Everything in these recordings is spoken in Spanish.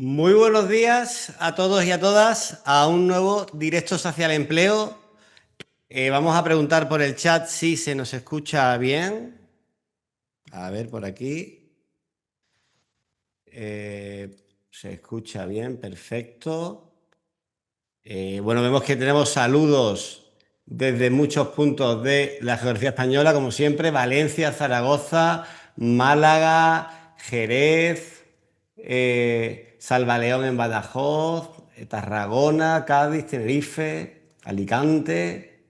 Muy buenos días a todos y a todas a un nuevo Directos hacia el Empleo. Vamos a preguntar por el chat si se nos escucha bien. A ver, por aquí. Se escucha bien, perfecto. Bueno, vemos que tenemos saludos desde muchos puntos de la geografía española, como siempre: Valencia, Zaragoza, Málaga, Jerez, Salvaleón en Badajoz, Tarragona, Cádiz, Tenerife, Alicante.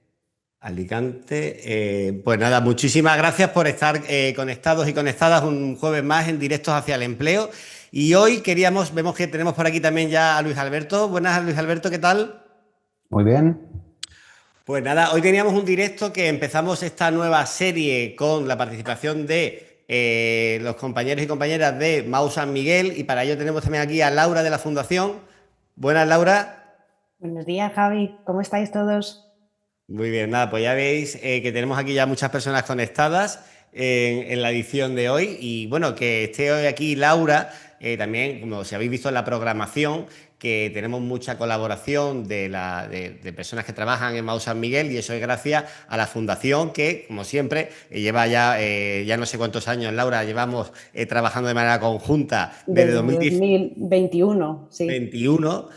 Pues nada, muchísimas gracias por estar conectados y conectadas un jueves más en Directos hacia el Empleo. Y hoy vemos que tenemos por aquí también ya a Luis Alberto. Buenas, Luis Alberto, ¿qué tal? Muy bien. Pues nada, hoy teníamos un directo que empezamos esta nueva serie con la participación de los compañeros y compañeras de Mau San Miguel, y para ello tenemos también aquí a Laura de la Fundación. Buenas, Laura. Buenos días, Javi. ¿Cómo estáis todos? Muy bien, nada, pues ya veis que tenemos aquí ya muchas personas conectadas en la edición de hoy. Y bueno, que esté hoy aquí Laura, también, como si habéis visto en la programación, que tenemos mucha colaboración de personas que trabajan en Mau San Miguel, y eso es gracias a la Fundación que, como siempre, lleva ya no sé cuántos años, Laura, llevamos trabajando de manera conjunta desde Desde 2021, sí. 2021,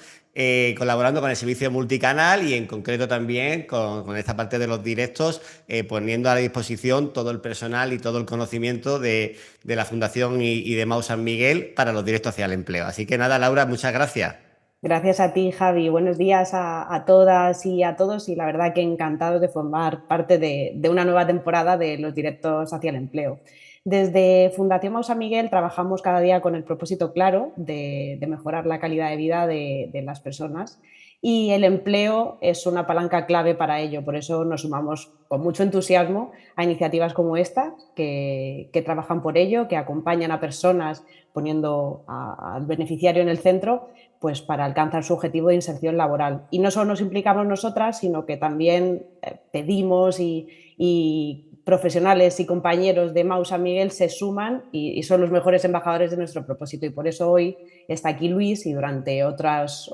colaborando con el servicio multicanal y en concreto también con esta parte de los directos, poniendo a la disposición todo el personal y todo el conocimiento de la Fundación y de Mau San Miguel para los directos hacia el empleo. Así que nada, Laura, muchas gracias. Gracias a ti, Javi. Buenos días a todas y a todos. Y la verdad que encantado de formar parte de una nueva temporada de los directos hacia el empleo. Desde Fundación Mau San Miguel trabajamos cada día con el propósito claro de mejorar la calidad de vida de las personas, y el empleo es una palanca clave para ello. Por eso nos sumamos con mucho entusiasmo a iniciativas como esta que trabajan por ello, que acompañan a personas poniendo al beneficiario en el centro, pues para alcanzar su objetivo de inserción laboral. Y no solo nos implicamos nosotras, sino que también pedimos y profesionales y compañeros de Mau San Miguel se suman y son los mejores embajadores de nuestro propósito. Y por eso hoy está aquí Luis, y durante otros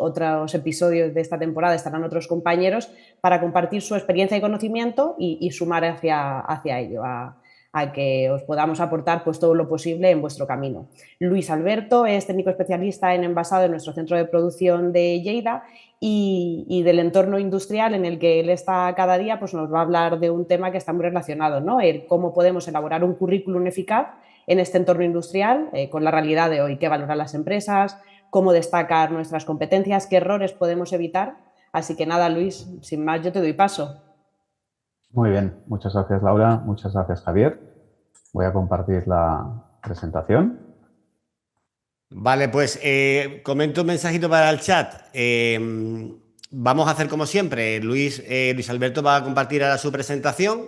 episodios de esta temporada estarán otros compañeros para compartir su experiencia y conocimiento y sumar hacia ello, a que os podamos aportar pues todo lo posible en vuestro camino. Luis Alberto es técnico especialista en envasado en nuestro centro de producción de Lleida, y del entorno industrial en el que él está cada día, pues nos va a hablar de un tema que está muy relacionado, ¿no? El cómo podemos elaborar un currículum eficaz en este entorno industrial, con la realidad de hoy, qué valoran las empresas, cómo destacar nuestras competencias, qué errores podemos evitar. Así que nada, Luis, sin más, yo te doy paso. Muy bien. Muchas gracias, Laura. Muchas gracias, Javier. Voy a compartir la presentación. Vale, pues comento un mensajito para el chat. Vamos a hacer como siempre. Luis Alberto va a compartir ahora su presentación.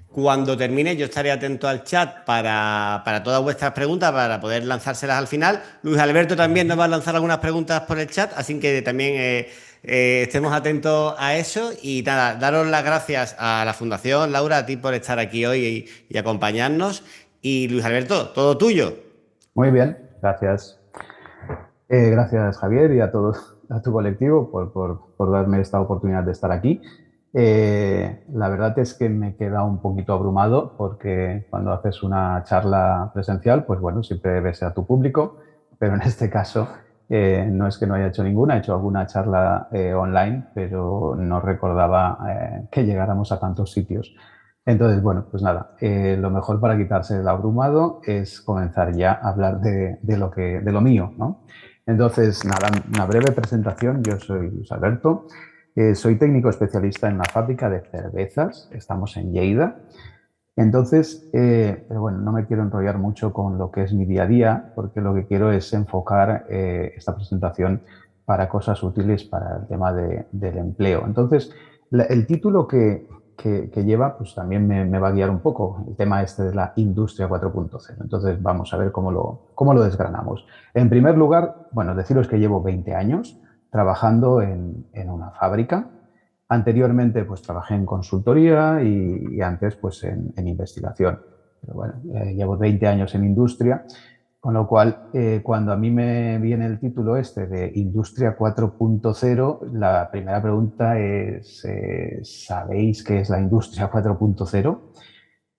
Cuando termine, yo estaré atento al chat para todas vuestras preguntas, para poder lanzárselas al final. Luis Alberto también nos va a lanzar algunas preguntas por el chat, así que también estemos atentos a eso. Y nada, daros las gracias a la Fundación, Laura, a ti por estar aquí hoy y acompañarnos. Y Luis Alberto, todo tuyo. Muy bien. Gracias. Gracias, Javier, y a todos, a tu colectivo por darme esta oportunidad de estar aquí. La verdad es que me queda un poquito abrumado porque cuando haces una charla presencial, pues bueno, siempre ves a tu público, pero en este caso no es que no haya hecho ninguna, he hecho alguna charla online, pero no recordaba que llegáramos a tantos sitios. Entonces, bueno, pues nada, lo mejor para quitarse el abrumado es comenzar ya a hablar de lo mío, ¿no? Entonces, nada, una breve presentación. Yo soy Luis Alberto, soy técnico especialista en una fábrica de cervezas, estamos en Lleida. Entonces, pero bueno, no me quiero enrollar mucho con lo que es mi día a día, porque lo que quiero es enfocar esta presentación para cosas útiles para el tema del empleo. Entonces, el título que lleva, pues también me va a guiar un poco, el tema este de la industria 4.0. Entonces, vamos a ver cómo lo desgranamos. En primer lugar, bueno, deciros que llevo 20 años trabajando en una fábrica. Anteriormente, pues trabajé en consultoría y antes, pues en investigación. Pero bueno, llevo 20 años en industria Con lo cual, cuando a mí me viene el título este de Industria 4.0, la primera pregunta es, ¿sabéis qué es la Industria 4.0?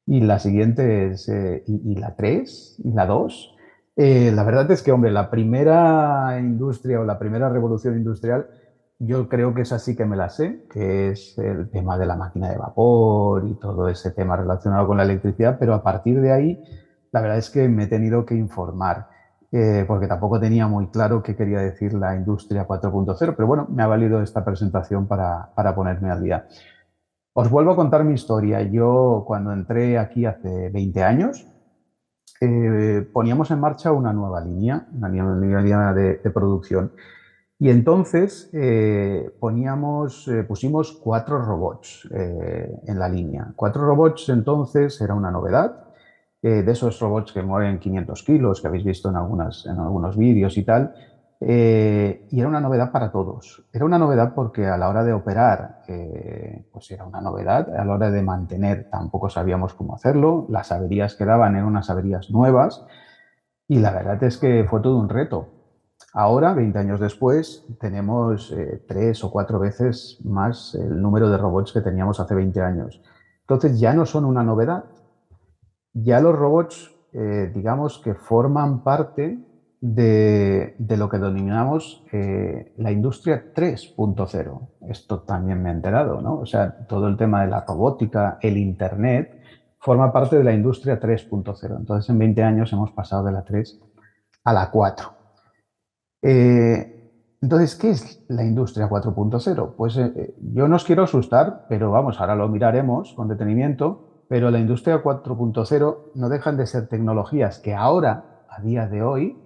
Y la siguiente es, ¿y la 3? ¿Y la 2? La verdad es que, hombre, la primera industria o la primera revolución industrial, yo creo que esa sí que me la sé, que es el tema de la máquina de vapor y todo ese tema relacionado con la electricidad, pero a partir de ahí, la verdad es que me he tenido que informar, porque tampoco tenía muy claro qué quería decir la industria 4.0, pero bueno, me ha valido esta presentación para ponerme al día. Os vuelvo a contar mi historia. Yo, cuando entré aquí hace 20 años, poníamos en marcha una nueva línea de producción. Y entonces pusimos 4 robots en la línea. 4 robots entonces era una novedad. De esos robots que mueven 500 kilos, que habéis visto en algunos vídeos y tal. Y era una novedad para todos. Era una novedad porque a la hora de operar, pues era una novedad. A la hora de mantener, tampoco sabíamos cómo hacerlo. Las averías que daban eran unas averías nuevas. Y la verdad es que fue todo un reto. Ahora, 20 años después, tenemos 3 o 4 veces más el número de robots que teníamos hace 20 años. Entonces ya no son una novedad. Ya los robots, digamos que forman parte de lo que denominamos la industria 3.0. Esto también me he enterado, ¿no? O sea, todo el tema de la robótica, el Internet, forma parte de la industria 3.0. Entonces, en 20 años hemos pasado de la 3 a la 4. Entonces, ¿qué es la industria 4.0? Pues yo no os quiero asustar, pero vamos, ahora lo miraremos con detenimiento, pero la industria 4.0 no dejan de ser tecnologías que ahora, a día de hoy,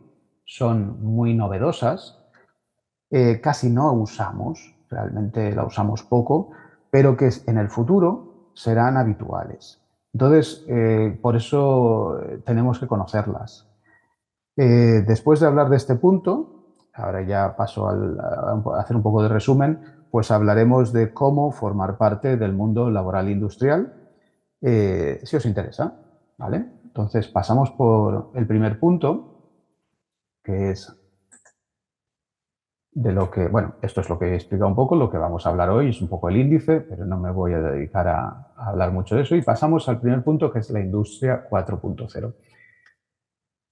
son muy novedosas, casi no usamos, realmente la usamos poco, pero que en el futuro serán habituales. Entonces, por eso tenemos que conocerlas. Después de hablar de este punto, ahora ya paso a hacer un poco de resumen, pues hablaremos de cómo formar parte del mundo laboral industrial, si os interesa, ¿vale? Entonces pasamos por el primer punto, que es de lo que, bueno, esto es lo que he explicado un poco, lo que vamos a hablar hoy, es un poco el índice, pero no me voy a dedicar a hablar mucho de eso, y pasamos al primer punto, que es la industria 4.0.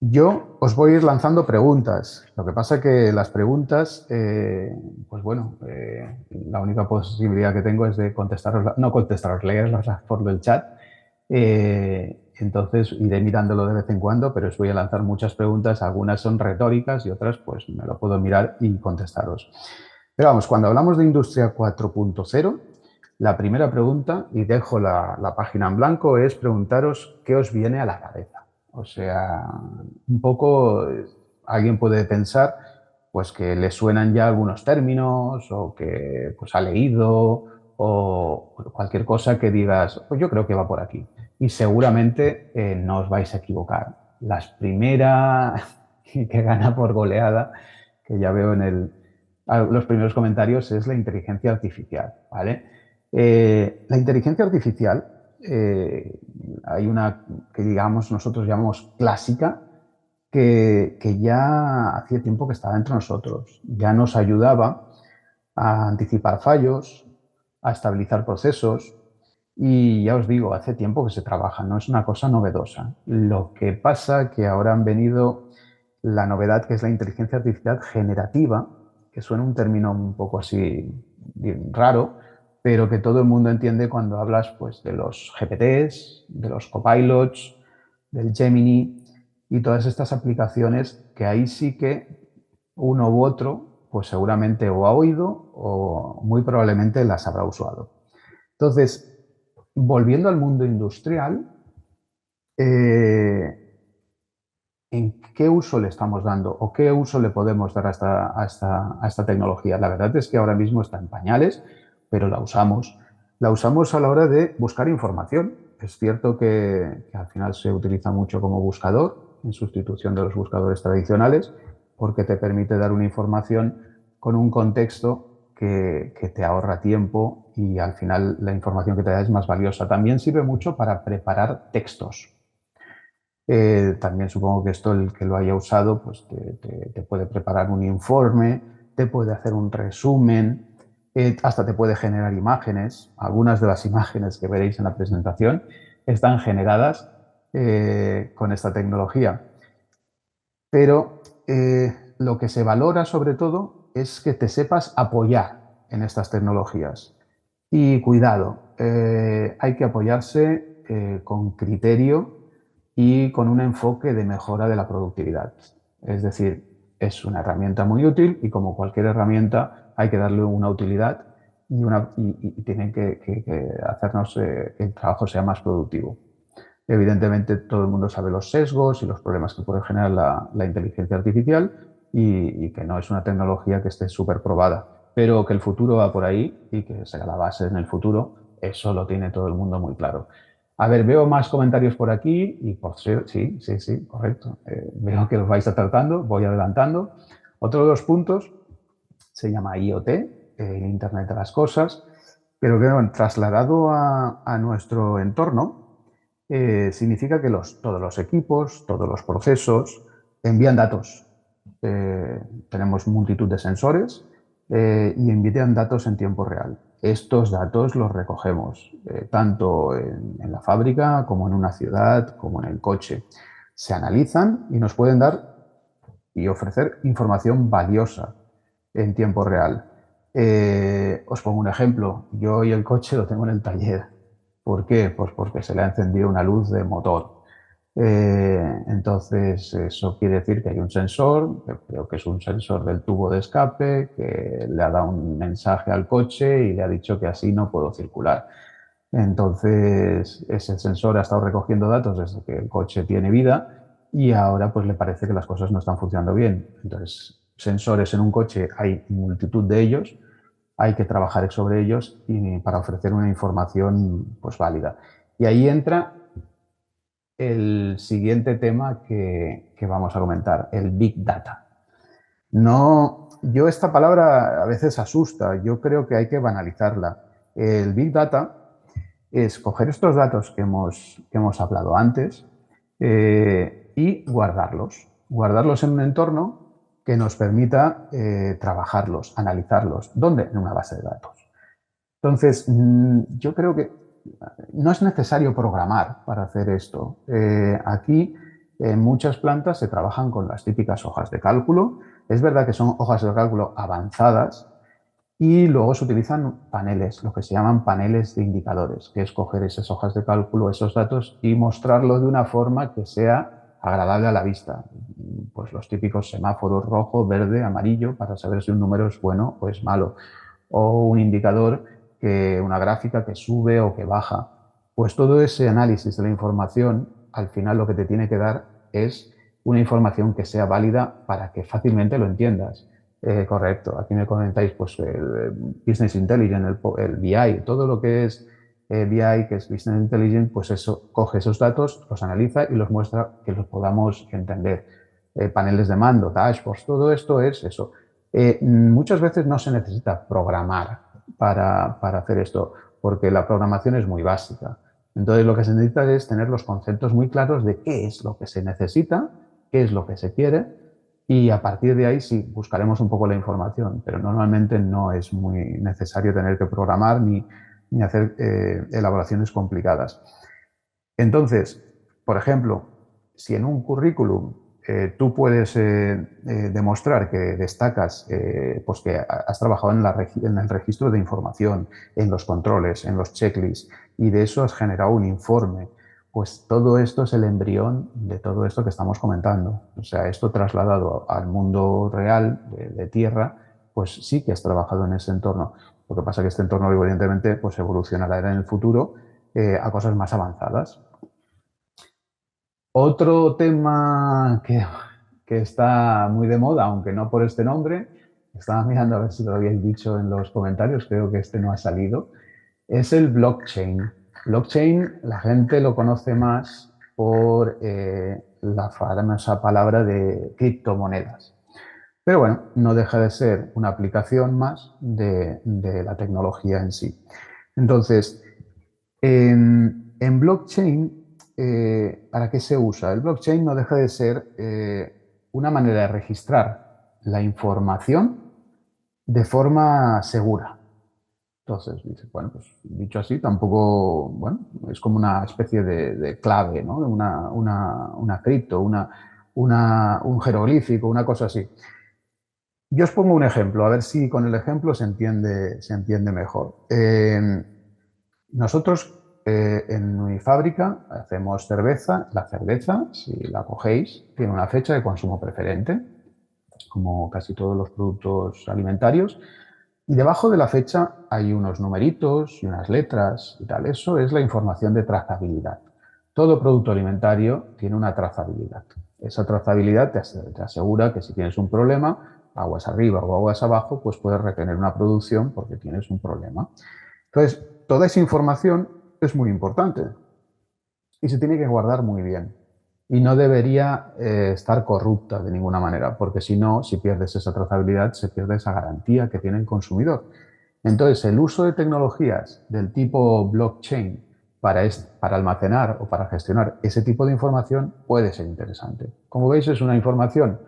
Yo os voy a ir lanzando preguntas. Lo que pasa que las preguntas, pues bueno, la única posibilidad que tengo es de contestaros, no contestaros, leerlas por el chat. Entonces iré mirándolo de vez en cuando, pero os voy a lanzar muchas preguntas. Algunas son retóricas y otras pues me lo puedo mirar y contestaros. Pero vamos, cuando hablamos de Industria 4.0, la primera pregunta, y dejo la página en blanco, es preguntaros qué os viene a la cabeza. O sea, un poco alguien puede pensar pues que le suenan ya algunos términos o que pues ha leído o cualquier cosa que digas, pues yo creo que va por aquí. Y seguramente no os vais a equivocar. La primera que gana por goleada, que ya veo los primeros comentarios, es la inteligencia artificial, ¿vale? La inteligencia artificial, hay una que digamos nosotros llamamos clásica, que ya hacía tiempo que estaba entre nosotros. Ya nos ayudaba a anticipar fallos, a estabilizar procesos y ya os digo, hace tiempo que se trabaja, no es una cosa novedosa. Lo que pasa que ahora han venido la novedad que es la inteligencia artificial generativa, que suena un término un poco así raro, pero que todo el mundo entiende cuando hablas pues, de los GPTs, de los copilots, del Gemini y todas estas aplicaciones que ahí sí que uno u otro pues seguramente o ha oído o muy probablemente las habrá usado. Entonces, volviendo al mundo industrial, ¿en qué uso le estamos dando o qué uso le podemos dar a esta tecnología? La verdad es que ahora mismo está en pañales, pero la usamos. La usamos a la hora de buscar información. Es cierto que al final se utiliza mucho como buscador, en sustitución de los buscadores tradicionales, porque te permite dar una información con un contexto que te ahorra tiempo y al final la información que te da es más valiosa. También sirve mucho para preparar textos. También supongo que esto, el que lo haya usado, pues te puede preparar un informe, te puede hacer un resumen, hasta te puede generar imágenes. Algunas de las imágenes que veréis en la presentación están generadas con esta tecnología. Pero lo que se valora sobre todo es que te sepas apoyar en estas tecnologías. Y cuidado, hay que apoyarse con criterio y con un enfoque de mejora de la productividad. Es decir, es una herramienta muy útil y como cualquier herramienta hay que darle una utilidad y tienen que hacernos que el trabajo sea más productivo. Evidentemente, todo el mundo sabe los sesgos y los problemas que puede generar la inteligencia artificial y que no es una tecnología que esté súper probada, pero que el futuro va por ahí y que será la base en el futuro, eso lo tiene todo el mundo muy claro. A ver, veo más comentarios por aquí y por sí, correcto. Veo que los vais tratando, voy adelantando. Otro de los puntos se llama IoT, el Internet de las Cosas, pero que bueno, trasladado a nuestro entorno, significa que todos los equipos, todos los procesos envían datos. Tenemos multitud de sensores y envían datos en tiempo real. Estos datos los recogemos tanto en la fábrica como en una ciudad, como en el coche. Se analizan y nos pueden dar y ofrecer información valiosa en tiempo real. Os pongo un ejemplo. Yo hoy el coche lo tengo en el taller. ¿Por qué? Pues porque se le ha encendido una luz de motor. Entonces, eso quiere decir que hay un sensor, que creo que es un sensor del tubo de escape, que le ha dado un mensaje al coche y le ha dicho que así no puedo circular. Entonces, ese sensor ha estado recogiendo datos desde que el coche tiene vida y ahora pues le parece que las cosas no están funcionando bien. Entonces, sensores en un coche hay multitud de ellos, hay que trabajar sobre ellos y para ofrecer una información pues válida. Y ahí entra el siguiente tema que vamos a comentar, el Big Data. No, yo esta palabra a veces asusta, yo creo que hay que banalizarla. El Big Data es coger estos datos que hemos hablado antes y guardarlos en un entorno que nos permita trabajarlos, analizarlos. ¿Dónde? En una base de datos. Entonces, yo creo que no es necesario programar para hacer esto. Aquí, en muchas plantas se trabajan con las típicas hojas de cálculo. Es verdad que son hojas de cálculo avanzadas y luego se utilizan paneles, lo que se llaman paneles de indicadores, que es coger esas hojas de cálculo, esos datos y mostrarlos de una forma que sea agradable a la vista. Pues los típicos semáforos rojo, verde, amarillo, para saber si un número es bueno o es malo. O un indicador, una gráfica que sube o que baja. Pues todo ese análisis de la información, al final lo que te tiene que dar es una información que sea válida para que fácilmente lo entiendas. Correcto, aquí me comentáis pues el Business Intelligence, el BI, todo lo que es BI, que es Business Intelligence, pues eso coge esos datos, los analiza y los muestra que los podamos entender. Paneles de mando, dashboards, todo esto es eso. Muchas veces no se necesita programar para hacer esto, porque la programación es muy básica. Entonces lo que se necesita es tener los conceptos muy claros de qué es lo que se necesita, qué es lo que se quiere y a partir de ahí sí, buscaremos un poco la información, pero normalmente no es muy necesario tener que programar ni hacer elaboraciones complicadas. Entonces, por ejemplo, si en un currículum tú puedes demostrar que destacas, pues que has trabajado en el registro de información, en los controles, en los checklists, y de eso has generado un informe, pues todo esto es el embrión de todo esto que estamos comentando. O sea, esto trasladado al mundo real, de tierra, pues sí que has trabajado en ese entorno. Lo que pasa es que este entorno, evidentemente, pues evolucionará en el futuro a cosas más avanzadas. Otro tema que está muy de moda, aunque no por este nombre, estaba mirando a ver si lo habíais dicho en los comentarios, creo que este no ha salido, es el blockchain. Blockchain, la gente lo conoce más por la famosa palabra de criptomonedas. Pero bueno, no deja de ser una aplicación más de la tecnología en sí. Entonces, en blockchain ¿para qué se usa? El blockchain no deja de ser una manera de registrar la información de forma segura. Entonces, dice, bueno, pues dicho así, tampoco, bueno, es como una especie de clave, ¿no? Una cripto, un jeroglífico, una cosa así. Yo os pongo un ejemplo, a ver si con el ejemplo se entiende mejor. Nosotros en mi fábrica hacemos cerveza. La cerveza, si la cogéis, tiene una fecha de consumo preferente, como casi todos los productos alimentarios. Y debajo de la fecha hay unos numeritos y unas letras y tal. Eso es la información de trazabilidad. Todo producto alimentario tiene una trazabilidad. Esa trazabilidad te asegura que si tienes un problema, aguas arriba o aguas abajo, pues puedes retener una producción porque tienes un problema. Entonces, toda esa información es muy importante y se tiene que guardar muy bien. Y no debería estar corrupta de ninguna manera, porque si no, si pierdes esa trazabilidad, se pierde esa garantía que tiene el consumidor. Entonces, el uso de tecnologías del tipo blockchain para almacenar o para gestionar ese tipo de información puede ser interesante. Como veis, es una información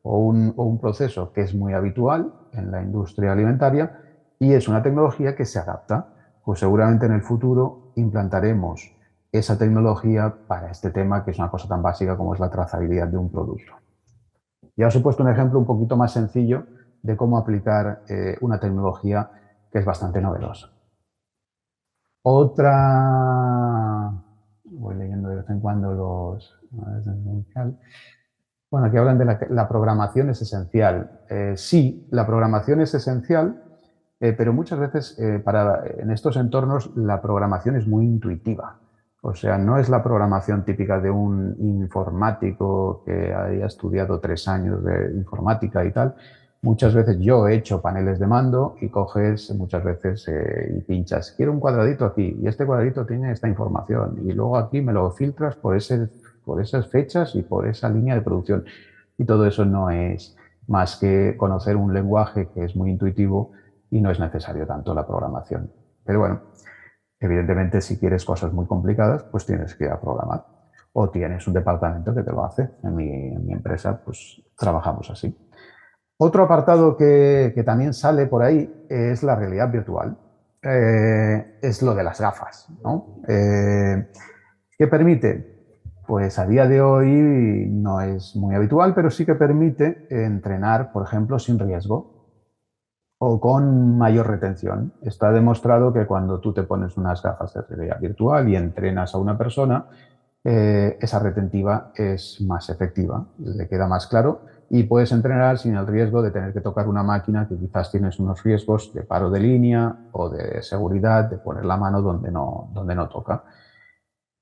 o un proceso que es muy habitual en la industria alimentaria y es una tecnología que se adapta. Pues seguramente en el futuro implantaremos esa tecnología para este tema, que es una cosa tan básica como es la trazabilidad de un producto. Ya os he puesto un ejemplo un poquito más sencillo de cómo aplicar una tecnología que es bastante novedosa. Otra, voy leyendo de vez en cuando los... Bueno, aquí hablan de la programación es esencial. Sí, la programación es esencial, pero muchas veces en estos entornos la programación es muy intuitiva. O sea, no es la programación típica de un informático que haya estudiado 3 años de informática y tal. Muchas veces yo he hecho paneles de mando y coges muchas veces y pinchas, quiero un cuadradito aquí y este cuadradito tiene esta información y luego aquí me lo filtras por esas fechas y por esa línea de producción. Y todo eso no es más que conocer un lenguaje que es muy intuitivo y no es necesario tanto la programación. Pero bueno, evidentemente si quieres cosas muy complicadas, pues tienes que ir a programar. O tienes un departamento que te lo hace. En mi empresa, pues trabajamos así. Otro apartado que también sale por ahí es la realidad virtual. Es lo de las gafas, ¿no? ¿Qué permite? Pues a día de hoy no es muy habitual, pero sí que permite entrenar, por ejemplo, sin riesgo o con mayor retención. Está demostrado que cuando tú te pones unas gafas de realidad virtual y entrenas a una persona, esa retentiva es más efectiva, le queda más claro y puedes entrenar sin el riesgo de tener que tocar una máquina que quizás tienes unos riesgos de paro de línea o de seguridad, de poner la mano donde no toca.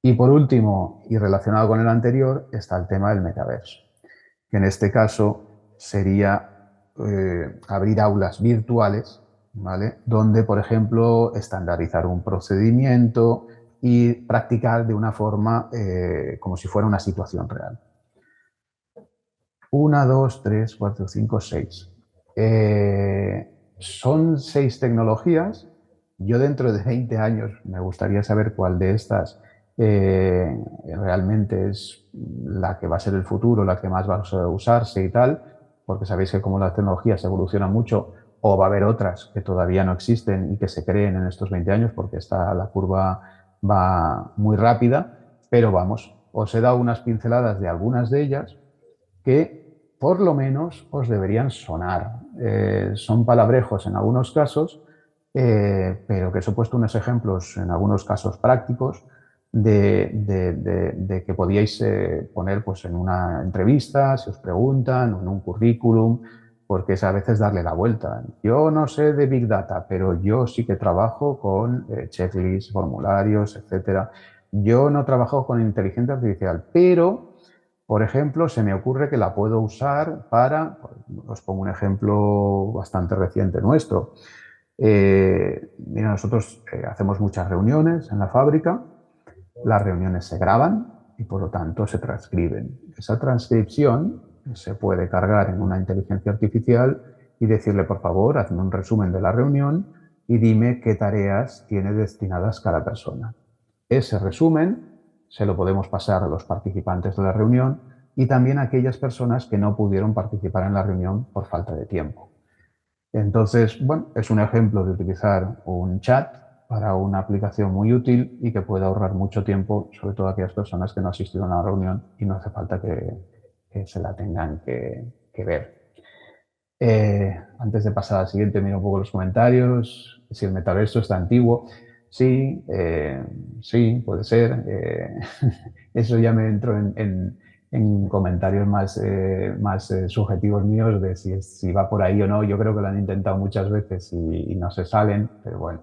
Y por último, y relacionado con el anterior, está el tema del metaverso, que en este caso sería abrir aulas virtuales, ¿vale? Donde, por ejemplo, estandarizar un procedimiento y practicar de una forma como si fuera una situación real. 1, 2, 3, 4, 5, 6. Son 6 tecnologías. Yo dentro de 20 años me gustaría saber cuál de estas realmente es la que va a ser el futuro, la que más va a usarse y tal, porque sabéis que como las tecnologías evolucionan mucho, o va a haber otras que todavía no existen y que se creen en estos 20 años, porque la curva va muy rápida, pero vamos, os he dado unas pinceladas de algunas de ellas que por lo menos os deberían sonar. Son palabrejos en algunos casos, pero que os he puesto unos ejemplos en algunos casos prácticos de que podíais poner pues, en una entrevista, si os preguntan, o en un currículum, porque es a veces darle la vuelta. Yo no sé de Big Data, pero yo sí que trabajo con checklists, formularios, etcétera. Yo no trabajo con inteligencia artificial, pero por ejemplo, se me ocurre que la puedo usar para, os pongo un ejemplo bastante reciente nuestro. Mira, nosotros hacemos muchas reuniones en la fábrica, las reuniones se graban y por lo tanto se transcriben. Esa transcripción se puede cargar en una inteligencia artificial y decirle, por favor, hazme un resumen de la reunión y dime qué tareas tiene destinadas cada persona. Ese resumen se lo podemos pasar a los participantes de la reunión y también a aquellas personas que no pudieron participar en la reunión por falta de tiempo. Entonces, bueno, es un ejemplo de utilizar un chat para una aplicación muy útil y que puede ahorrar mucho tiempo, sobre todo a aquellas personas que no asistieron a la reunión y no hace falta que se la tengan que ver. Antes de pasar al siguiente, miro un poco los comentarios. Si el metaverso está antiguo, sí, sí, puede ser. Eso ya me entro en comentarios más subjetivos míos de si va por ahí o no. Yo creo que lo han intentado muchas veces y no se salen, pero bueno,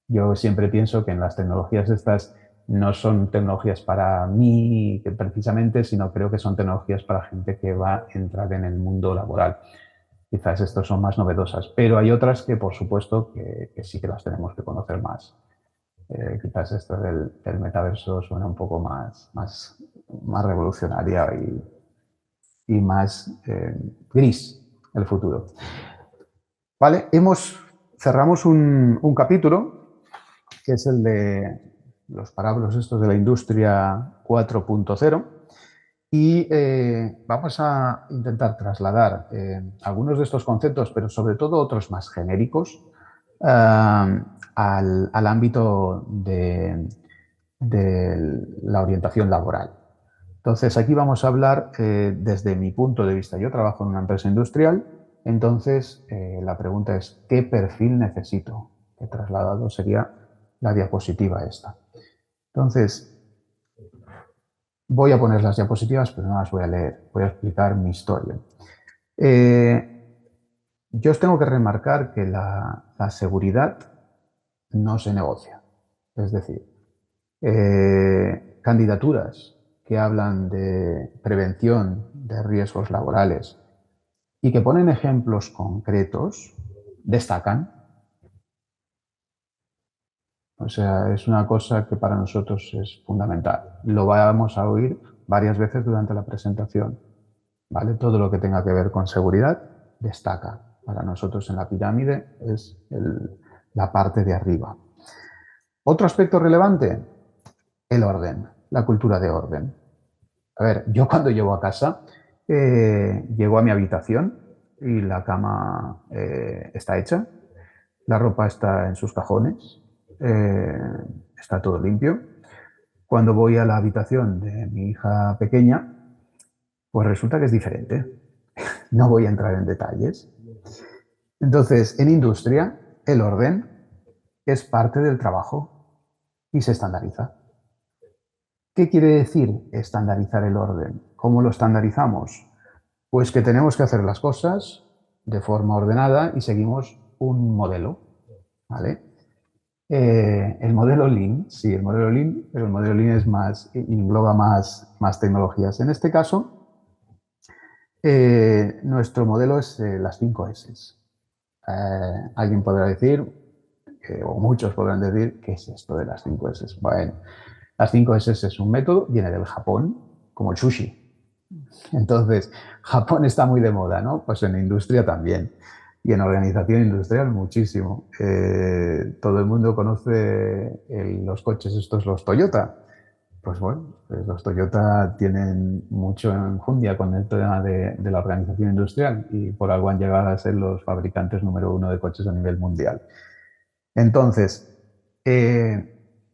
yo siempre pienso que en las tecnologías estas no son tecnologías para mí precisamente, sino creo que son tecnologías para gente que va a entrar en el mundo laboral. Quizás estas son más novedosas, pero hay otras que, por supuesto, que sí que las tenemos que conocer más. Quizás esta del metaverso suena un poco más revolucionaria y más gris el futuro. Vale, cerramos un capítulo que es el de los parábolos estos de la industria 4.0 y vamos a intentar trasladar algunos de estos conceptos, pero sobre todo otros más genéricos, al ámbito de la orientación laboral. Entonces, aquí vamos a hablar desde mi punto de vista. Yo trabajo en una empresa industrial, entonces la pregunta es, ¿qué perfil necesito? Que trasladado sería la diapositiva esta. Entonces, voy a poner las diapositivas, pero no las voy a leer. Voy a explicar mi historia. Yo os tengo que remarcar que la seguridad no se negocia. Es decir, candidaturas que hablan de prevención de riesgos laborales y que ponen ejemplos concretos, destacan. O sea, es una cosa que para nosotros es fundamental. Lo vamos a oír varias veces durante la presentación. ¿Vale? Todo lo que tenga que ver con seguridad destaca. Para nosotros en la pirámide es la parte de arriba. Otro aspecto relevante, el orden, la cultura de orden. A ver, yo cuando llego a casa, llego a mi habitación y la cama está hecha, la ropa está en sus cajones, está todo limpio. Cuando voy a la habitación de mi hija pequeña, pues resulta que es diferente. No voy a entrar en detalles. Entonces, en industria, el orden es parte del trabajo y se estandariza. ¿Qué quiere decir estandarizar el orden? ¿Cómo lo estandarizamos? Pues que tenemos que hacer las cosas de forma ordenada y seguimos un modelo, ¿vale? El modelo Lean, sí, el modelo Lean, pero el modelo Lean engloba más tecnologías. En este caso, nuestro modelo es las 5 S. Alguien podrá decir, o muchos podrán decir, ¿qué es esto de las 5 S? Bueno, las 5 S es un método, viene del Japón, como el sushi. Entonces, Japón está muy de moda, ¿no? Pues en industria también. Y en organización industrial muchísimo. Todo el mundo conoce los coches estos, los Toyota. Pues bueno, pues los Toyota tienen mucho enjundia con el tema de la organización industrial y por algo han llegado a ser los fabricantes número 1 de coches a nivel mundial. Entonces,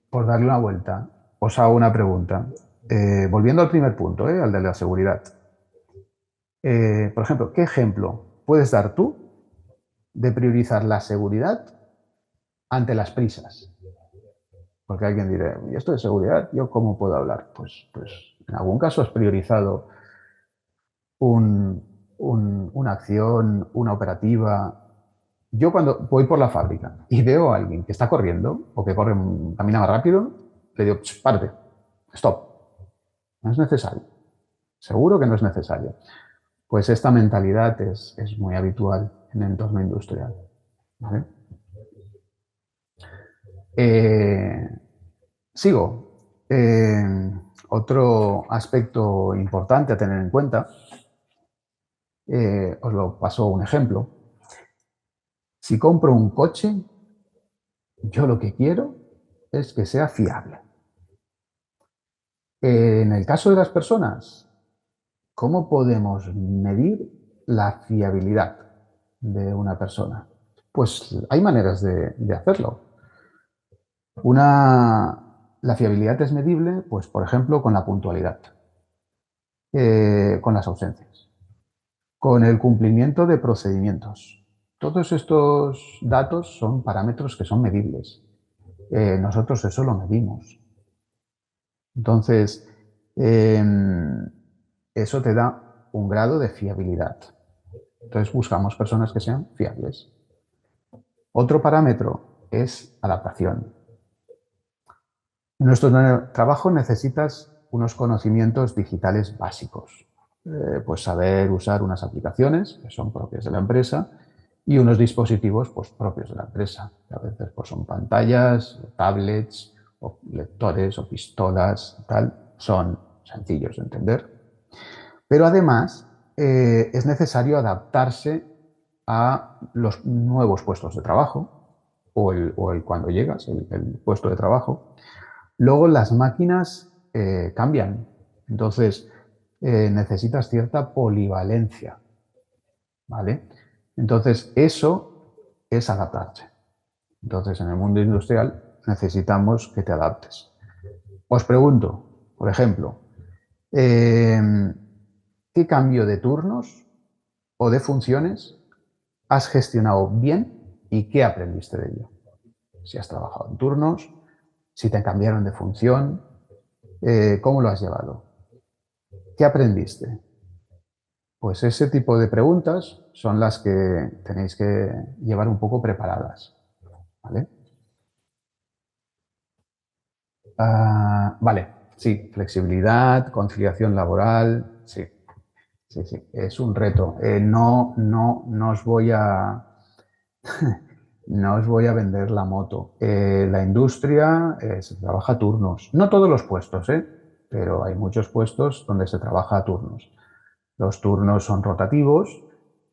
por darle una vuelta, os hago una pregunta. Volviendo al primer punto, al de la seguridad. Por ejemplo, ¿qué ejemplo puedes dar tú de priorizar la seguridad ante las prisas? Porque alguien dirá, ¿y esto de seguridad? ¿Yo cómo puedo hablar? Pues en algún caso has priorizado una acción, una operativa. Yo cuando voy por la fábrica y veo a alguien que está corriendo o que camina más rápido, le digo, párate, stop, no es necesario. Seguro que no es necesario. Pues esta mentalidad es muy habitual en el entorno industrial. ¿Vale? Sigo. Otro aspecto importante a tener en cuenta, os lo paso un ejemplo. Si compro un coche, yo lo que quiero es que sea fiable. En el caso de las personas, ¿cómo podemos medir la fiabilidad de una persona? Pues hay maneras de hacerlo. La fiabilidad es medible, pues, por ejemplo, con la puntualidad, con las ausencias, con el cumplimiento de procedimientos. Todos estos datos son parámetros que son medibles. Nosotros eso lo medimos. Entonces, eso te da un grado de fiabilidad. Entonces buscamos personas que sean fiables. Otro parámetro es adaptación. En nuestro trabajo necesitas unos conocimientos digitales básicos. Pues saber usar unas aplicaciones que son propias de la empresa y unos dispositivos pues, propios de la empresa. A veces pues, son pantallas, tablets, o lectores o pistolas, tal. Son sencillos de entender. Pero además es necesario adaptarse a los nuevos puestos de trabajo o cuando llegas, el puesto de trabajo. Luego las máquinas cambian, entonces necesitas cierta polivalencia, ¿vale? Entonces eso es adaptarse. Entonces en el mundo industrial necesitamos que te adaptes. Os pregunto, por ejemplo, ¿qué cambio de turnos o de funciones has gestionado bien y qué aprendiste de ello? Si has trabajado en turnos, si te cambiaron de función, ¿cómo lo has llevado? ¿Qué aprendiste? Pues ese tipo de preguntas son las que tenéis que llevar un poco preparadas, ¿vale? Vale, sí, flexibilidad, conciliación laboral, sí, sí, sí, es un reto. No os voy a, no os voy a vender la moto. La industria se trabaja a turnos. No todos los puestos, pero hay muchos puestos donde se trabaja a turnos. Los turnos son rotativos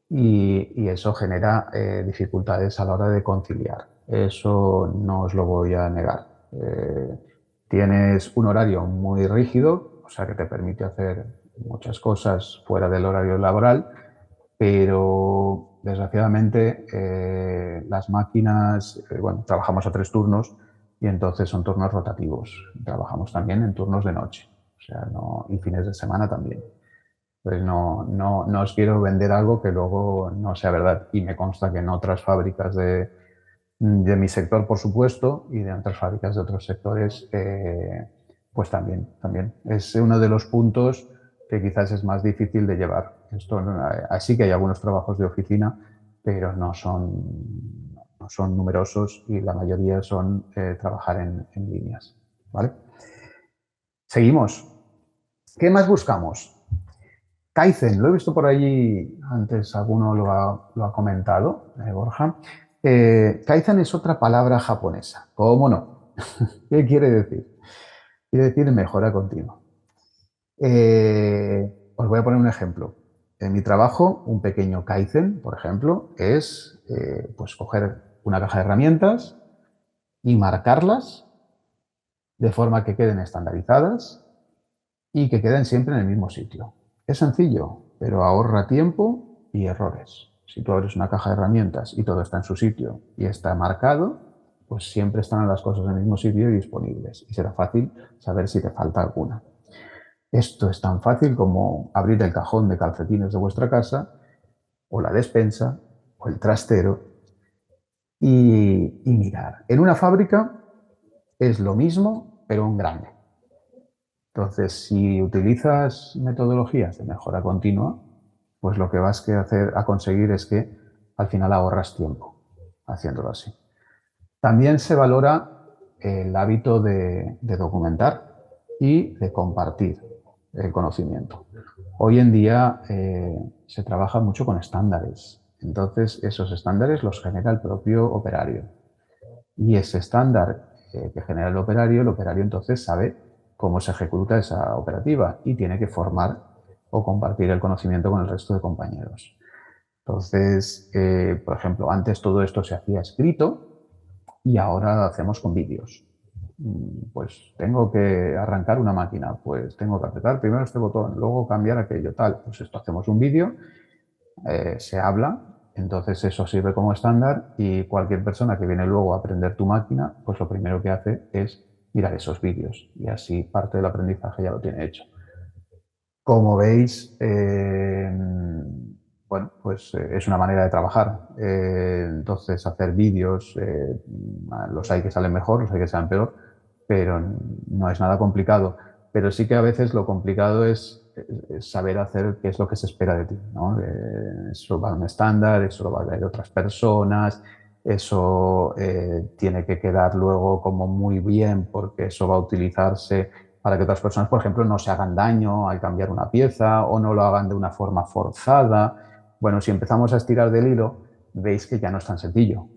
y eso genera dificultades a la hora de conciliar. Eso no os lo voy a negar. Tienes un horario muy rígido, o sea que te permite hacer muchas cosas fuera del horario laboral, pero desgraciadamente las máquinas, bueno, trabajamos a 3 turnos y entonces son turnos rotativos. Trabajamos también en turnos de noche, o sea, no, y fines de semana también. Pues no os quiero vender algo que luego no sea verdad. Y me consta que en otras fábricas de mi sector, por supuesto, y de otras fábricas de otros sectores, pues también. Es uno de los puntos que quizás es más difícil de llevar. Así que hay algunos trabajos de oficina, pero no son numerosos y la mayoría son trabajar en líneas. ¿Vale? Seguimos. ¿Qué más buscamos? Kaizen, lo he visto por allí antes, alguno lo ha comentado, Borja. Kaizen es otra palabra japonesa, ¿cómo no? ¿Qué quiere decir? Quiere decir mejora continua. Os voy a poner un ejemplo. En mi trabajo, un pequeño Kaizen, por ejemplo, es pues coger una caja de herramientas y marcarlas de forma que queden estandarizadas y que queden siempre en el mismo sitio. Es sencillo, pero ahorra tiempo y errores. Si tú abres una caja de herramientas y todo está en su sitio y está marcado, pues siempre están las cosas en el mismo sitio y disponibles. Y será fácil saber si te falta alguna. Esto es tan fácil como abrir el cajón de calcetines de vuestra casa, o la despensa, o el trastero, y mirar. En una fábrica es lo mismo, pero en grande. Entonces, si utilizas metodologías de mejora continua, pues lo que vas a conseguir es que al final ahorras tiempo haciéndolo así. También se valora el hábito de documentar y de compartir el conocimiento. Hoy en día se trabaja mucho con estándares. Entonces, esos estándares los genera el propio operario. Y ese estándar que genera el operario entonces sabe cómo se ejecuta esa operativa y tiene que formar o compartir el conocimiento con el resto de compañeros. Entonces, por ejemplo, antes todo esto se hacía escrito y ahora lo hacemos con vídeos. Pues tengo que arrancar una máquina, pues tengo que apretar primero este botón, luego cambiar aquello, tal. Pues esto hacemos un vídeo, se habla, entonces eso sirve como estándar y cualquier persona que viene luego a aprender tu máquina, pues lo primero que hace es mirar esos vídeos y así parte del aprendizaje ya lo tiene hecho. Como veis, bueno, pues es una manera de trabajar. Entonces, hacer vídeos, los hay que salen mejor, los hay que salen peor, pero no es nada complicado. Pero sí que a veces lo complicado es saber hacer qué es lo que se espera de ti, ¿no? Eso va a un estándar, eso lo va a ver otras personas, eso tiene que quedar luego como muy bien porque eso va a utilizarse para que otras personas, por ejemplo, no se hagan daño al cambiar una pieza o no lo hagan de una forma forzada. Bueno, si empezamos a estirar del hilo, veis que ya no es tan sencillo.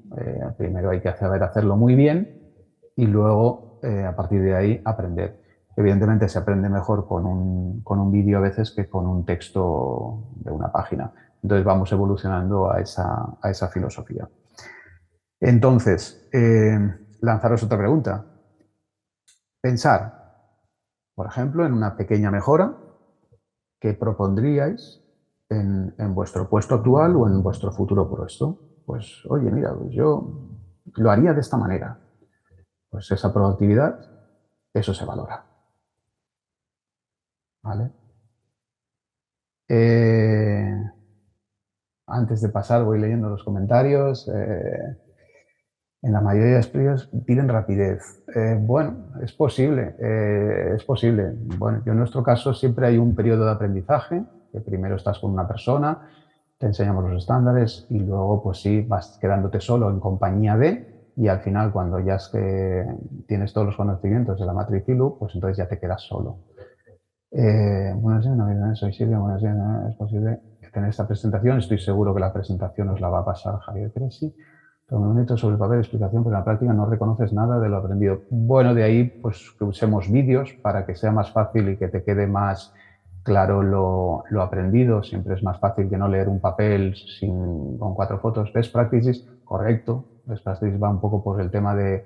Primero hay que saber hacerlo muy bien y luego, a partir de ahí, aprender. Evidentemente se aprende mejor con un vídeo a veces que con un texto de una página. Entonces vamos evolucionando a esa filosofía. Entonces, lanzaros otra pregunta. Pensar, por ejemplo, en una pequeña mejora que propondríais en vuestro puesto actual o en vuestro futuro puesto. Pues, oye, mira, pues yo lo haría de esta manera. Pues esa proactividad, eso se valora. ¿Vale? Antes de pasar, voy leyendo los comentarios. En la mayoría de estudios piden rapidez. Bueno, es posible, es posible. Bueno, yo en nuestro caso siempre hay un periodo de aprendizaje, que primero estás con una persona, te enseñamos los estándares y luego pues sí, vas quedándote solo en compañía de y al final cuando ya es que tienes todos los conocimientos de la matriz ILU, pues entonces ya te quedas solo. Buenos días, no, soy Silvia, buenos días, no, es posible tener esta presentación, estoy seguro que la presentación os la va a pasar Javier Cresi. Toma un momento sobre el papel de explicación, pero en la práctica no reconoces nada de lo aprendido. Bueno, de ahí pues que usemos vídeos para que sea más fácil y que te quede más claro lo aprendido. Siempre es más fácil que no leer un papel con 4 fotos. Best practices, correcto. Best practices va un poco por el tema de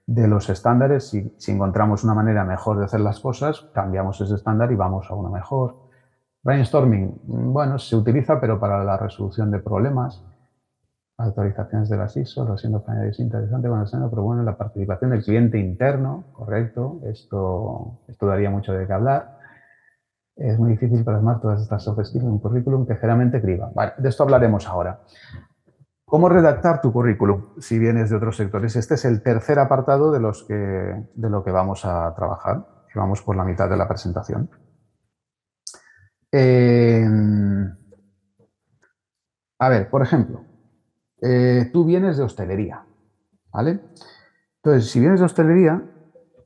los estándares. Si encontramos una manera mejor de hacer las cosas, cambiamos ese estándar y vamos a uno mejor. Brainstorming, bueno, se utiliza, pero para la resolución de problemas. Autorizaciones de las ISO, lo siendo es interesante, bueno, pero bueno, la participación del cliente interno, correcto, esto daría mucho de qué hablar. Es muy difícil plasmar todas estas soft skills en un currículum que generalmente criba. Vale, de esto hablaremos ahora. ¿Cómo redactar tu currículum si vienes de otros sectores? Este es el tercer apartado de lo que vamos a trabajar. Y vamos por la mitad de la presentación. A ver, por ejemplo, tú vienes de hostelería, ¿vale? Entonces, si vienes de hostelería,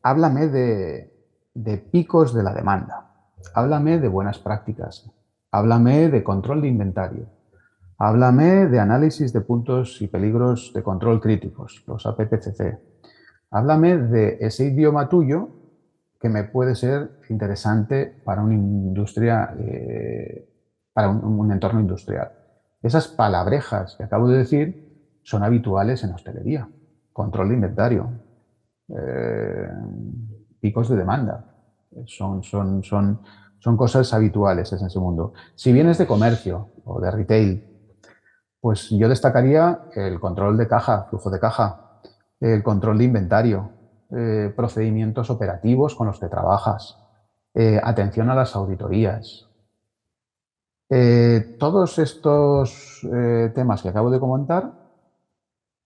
háblame de picos de la demanda, háblame de buenas prácticas, háblame de control de inventario, háblame de análisis de puntos y peligros de control críticos, los APPCC. Háblame de ese idioma tuyo que me puede ser interesante para una industria, para un entorno industrial. Esas palabrejas que acabo de decir son habituales en hostelería. Control de inventario, picos de demanda. Son cosas habituales en ese mundo. Si vienes de comercio o de retail, pues yo destacaría el control de caja, flujo de caja, el control de inventario, procedimientos operativos con los que trabajas, atención a las auditorías. Todos estos temas que acabo de comentar,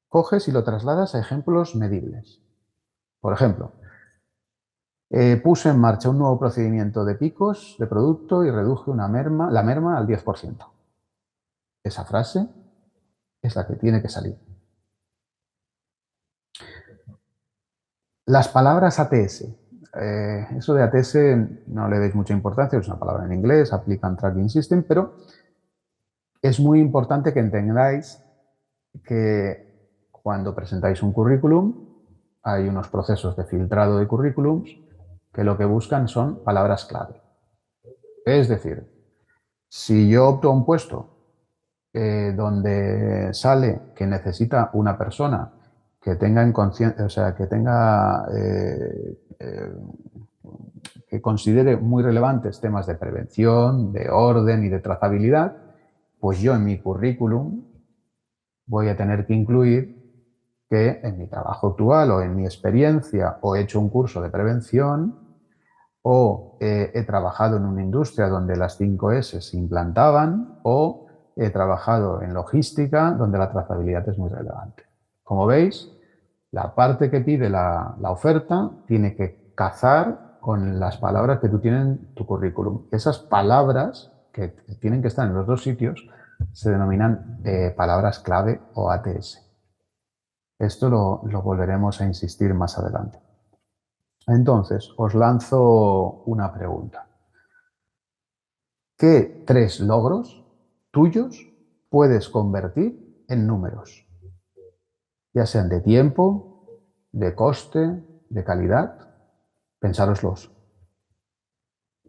coges y lo trasladas a ejemplos medibles. Por ejemplo, puse en marcha un nuevo procedimiento de picos de producto y reduje la merma al 10%. Esa frase es la que tiene que salir. Las palabras ATS. Eso de ATS no le deis mucha importancia, es una palabra en inglés, Applicant Tracking System, pero es muy importante que entendáis que cuando presentáis un currículum hay unos procesos de filtrado de currículums que lo que buscan son palabras clave. Es decir, si yo opto a un puesto donde sale que necesita una persona que tenga en conciencia, o sea, que tenga, que considere muy relevantes temas de prevención, de orden y de trazabilidad, pues yo en mi currículum voy a tener que incluir que en mi trabajo actual o en mi experiencia o he hecho un curso de prevención o he trabajado en una industria donde las 5S se implantaban o he trabajado en logística donde la trazabilidad es muy relevante. Como veis, la parte que pide la oferta tiene que cazar con las palabras que tú tienes en tu currículum. Esas palabras que tienen que estar en los dos sitios se denominan palabras clave o ATS. Esto lo volveremos a insistir más adelante. Entonces, os lanzo una pregunta. ¿Qué 3 logros tuyos puedes convertir en números? Ya sean de tiempo, de coste, de calidad. Pensároslos.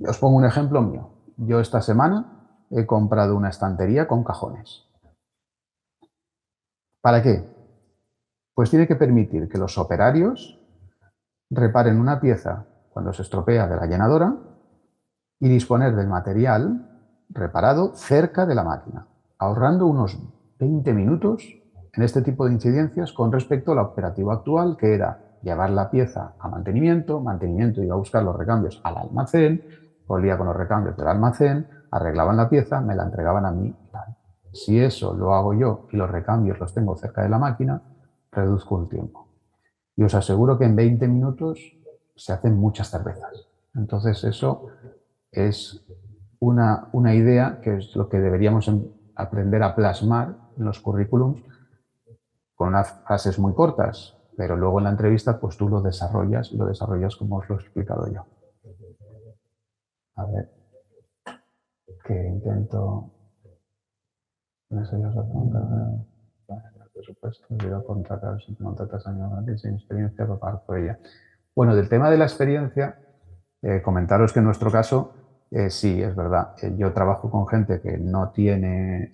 Os pongo un ejemplo mío. Yo esta semana he comprado una estantería con cajones. ¿Para qué? Pues tiene que permitir que los operarios reparen una pieza cuando se estropea de la llenadora y disponer del material reparado cerca de la máquina, ahorrando unos 20 minutos en este tipo de incidencias con respecto al operativo actual, que era llevar la pieza a mantenimiento, mantenimiento iba a buscar los recambios al almacén, volvía con los recambios del almacén, arreglaban la pieza, me la entregaban a mí. Si eso lo hago yo y los recambios los tengo cerca de la máquina, reduzco el tiempo. Y os aseguro que en 20 minutos se hacen muchas cervezas. Entonces eso es una idea que es lo que deberíamos aprender a plasmar en los currículums con unas frases muy cortas, pero luego en la entrevista pues tú lo desarrollas y lo desarrollas como os lo he explicado yo. A ver, que intento... No sé, yo el presupuesto, debido a contratar, si contratas años antes sin experiencia, para pagar por ella. Bueno, del tema de la experiencia, comentaros que en nuestro caso, sí, es verdad. Yo trabajo con gente que no tiene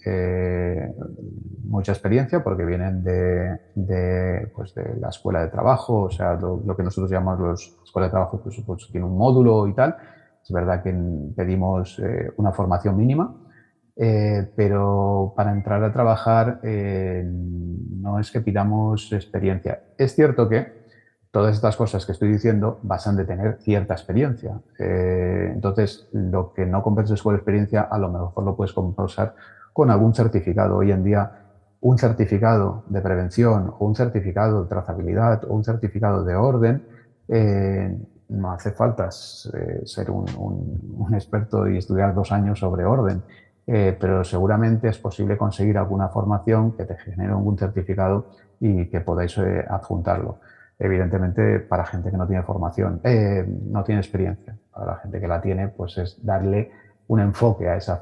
mucha experiencia porque vienen pues de la escuela de trabajo, o sea, lo que nosotros llamamos la escuela de trabajo, pues tiene un módulo y tal. Es verdad que pedimos una formación mínima. Pero para entrar a trabajar no es que pidamos experiencia. Es cierto que todas estas cosas que estoy diciendo basan de tener cierta experiencia. Entonces, lo que no compenses con experiencia, a lo mejor lo puedes compensar con algún certificado. Hoy en día, un certificado de prevención o un certificado de trazabilidad o un certificado de orden, no hace falta ser un experto y estudiar 2 años sobre orden. Pero seguramente es posible conseguir alguna formación que te genere algún certificado y que podáis adjuntarlo. Evidentemente, para gente que no tiene formación, no tiene experiencia. Para la gente que la tiene, pues es darle un enfoque a esa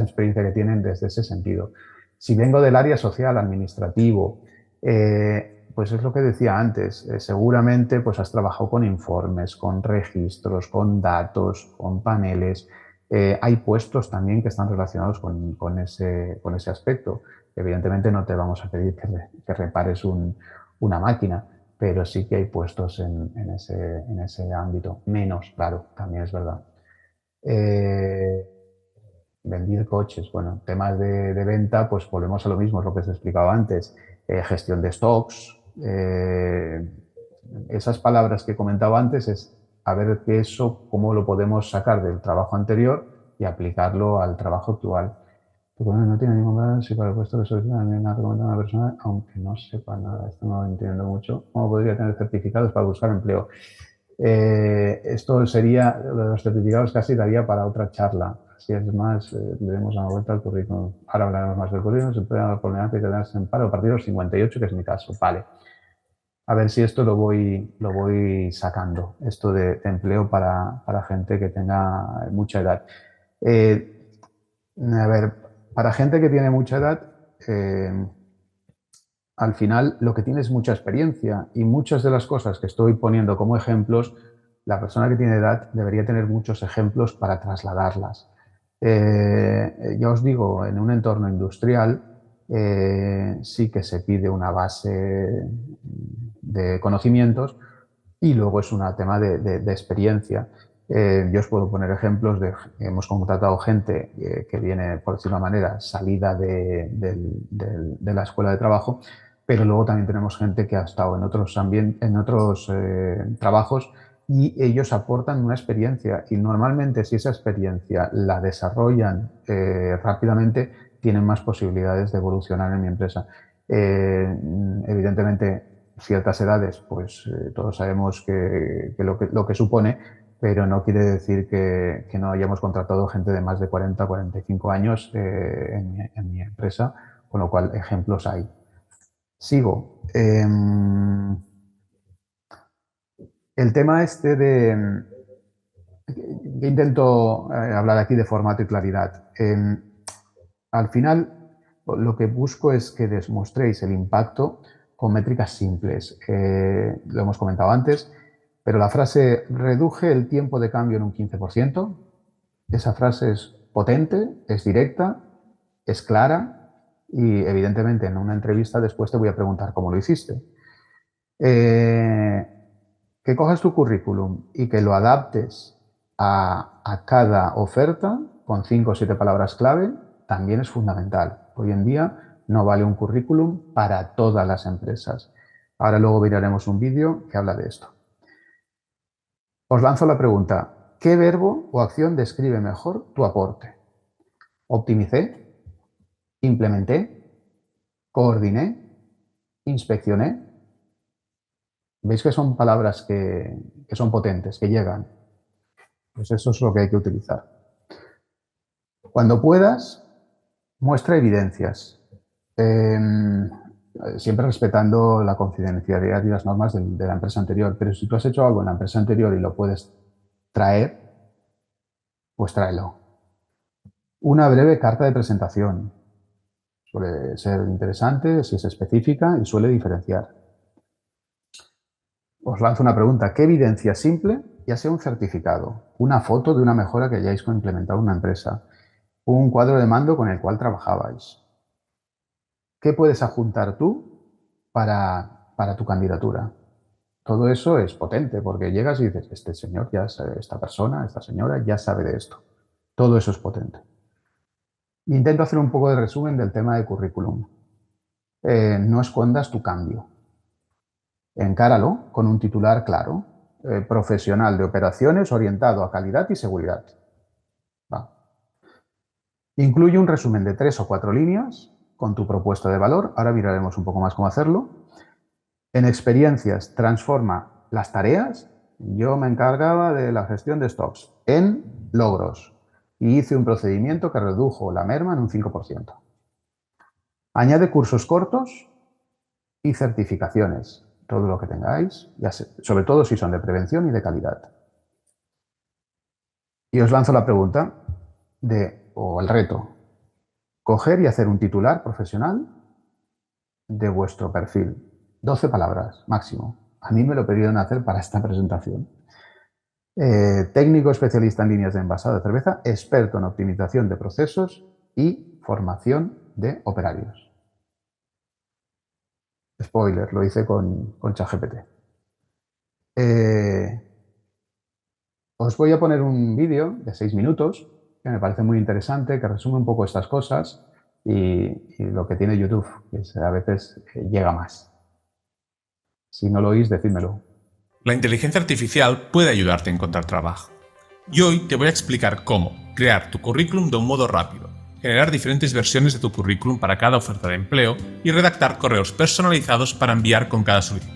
experiencia que tienen desde ese sentido. Si vengo del área social, administrativo, pues es lo que decía antes. Seguramente pues has trabajado con informes, con registros, con datos, con paneles. Hay puestos también que están relacionados con ese aspecto. Evidentemente no te vamos a pedir que repares una máquina, pero sí que hay puestos en ese ámbito. Menos, claro, también es verdad. Vender coches, bueno, temas de venta, pues volvemos a lo mismo, es lo que os he explicado antes. Gestión de stocks, esas palabras que he comentado antes es a ver que eso, cómo lo podemos sacar del trabajo anterior y aplicarlo al trabajo actual. Porque bueno, no tiene ningún problema si para el puesto que solicita me ha recomendado una persona, aunque no sepa nada, esto no lo entiendo mucho. ¿Cómo podría tener certificados para buscar empleo? Esto sería, los certificados casi daría para otra charla. Si es más, le demos una vuelta al currículum. Ahora hablaremos más del currículum, se puede dar problemática de quedarse en paro a partir de los 58, que es mi caso. Vale. A ver si esto lo voy sacando, esto de empleo para gente que tenga mucha edad. A ver, para gente que tiene mucha edad, al final lo que tiene es mucha experiencia y muchas de las cosas que estoy poniendo como ejemplos, la persona que tiene edad debería tener muchos ejemplos para trasladarlas. Ya os digo, en un entorno industrial sí que se pide una base de conocimientos, y luego es un tema de experiencia. Yo os puedo poner ejemplos hemos contratado gente que viene, por decirlo de una manera, salida de la escuela de trabajo, pero luego también tenemos gente que ha estado en otros trabajos, y ellos aportan una experiencia, y normalmente si esa experiencia la desarrollan rápidamente, tienen más posibilidades de evolucionar en mi empresa. Evidentemente, ciertas edades, pues todos sabemos que lo que supone, pero no quiere decir que no hayamos contratado gente de más de 40, 45 años en mi empresa, con lo cual ejemplos hay. Sigo. El tema que intento hablar aquí de formato y claridad. Al final, lo que busco es que demostréis el impacto con métricas simples. Lo hemos comentado antes, pero la frase reduje el tiempo de cambio en un 15%. Esa frase es potente, es directa, es clara, y evidentemente en una entrevista después te voy a preguntar cómo lo hiciste. Que cojas tu currículum y que lo adaptes a cada oferta con 5 o 7 palabras clave también es fundamental. Hoy en día no vale un currículum para todas las empresas. Ahora luego miraremos un vídeo que habla de esto. Os lanzo la pregunta: ¿qué verbo o acción describe mejor tu aporte? Optimicé, implementé, coordiné, inspeccioné. ¿Veis que son palabras que son potentes, que llegan? Pues eso es lo que hay que utilizar. Cuando puedas, muestra evidencias. Siempre respetando la confidencialidad y las normas de la empresa anterior. Pero si tú has hecho algo en la empresa anterior y lo puedes traer, pues tráelo. Una breve carta de presentación. Suele ser interesante si es específica y suele diferenciar. Os lanzo una pregunta: ¿qué evidencia simple, ya sea un certificado, una foto de una mejora que hayáis implementado en una empresa, un cuadro de mando con el cual trabajabais, qué puedes adjuntar tú para tu candidatura? Todo eso es potente, porque llegas y dices: este señor ya sabe, esta persona, esta señora ya sabe de esto. Todo eso es potente. Intento hacer un poco de resumen del tema de currículum. No escondas tu cambio. Encáralo con un titular claro: profesional de operaciones orientado a calidad y seguridad. Va. Incluye un resumen de 3 o 4 líneas con tu propuesta de valor. Ahora miraremos un poco más cómo hacerlo. En experiencias, transforma las tareas. Yo me encargaba de la gestión de stocks en logros y hice un procedimiento que redujo la merma en un 5%. Añade cursos cortos y certificaciones, todo lo que tengáis, sobre todo si son de prevención y de calidad. Y os lanzo la pregunta o el reto: coger y hacer un titular profesional de vuestro perfil. 12 palabras máximo. A mí me lo pidieron hacer para esta presentación. Técnico especialista en líneas de envasado de cerveza, experto en optimización de procesos y formación de operarios. Spoiler, lo hice con ChatGPT. Os voy a poner un vídeo de 6 minutos que me parece muy interesante, que resume un poco estas cosas y lo que tiene YouTube, que a veces llega más. Si no lo oís, decídmelo. La inteligencia artificial puede ayudarte a encontrar trabajo. Y hoy te voy a explicar cómo crear tu currículum de un modo rápido, generar diferentes versiones de tu currículum para cada oferta de empleo y redactar correos personalizados para enviar con cada solicitud.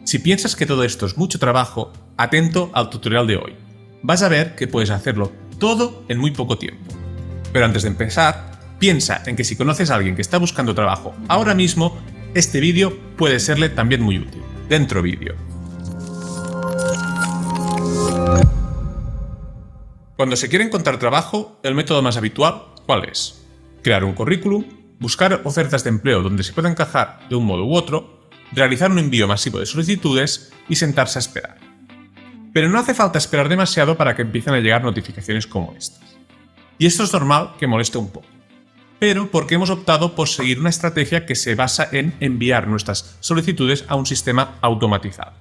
Si piensas que todo esto es mucho trabajo, atento al tutorial de hoy. Vas a ver que puedes hacerlo todo en muy poco tiempo. Pero antes de empezar, piensa en que si conoces a alguien que está buscando trabajo ahora mismo, este vídeo puede serle también muy útil. Dentro vídeo. Cuando se quiere encontrar trabajo, el método más habitual, ¿cuál es? Crear un currículum, buscar ofertas de empleo donde se pueda encajar de un modo u otro, realizar un envío masivo de solicitudes y sentarse a esperar. Pero no hace falta esperar demasiado para que empiecen a llegar notificaciones como estas. Y esto es normal que moleste un poco. pero porque hemos optado por seguir una estrategia que se basa en enviar nuestras solicitudes a un sistema automatizado.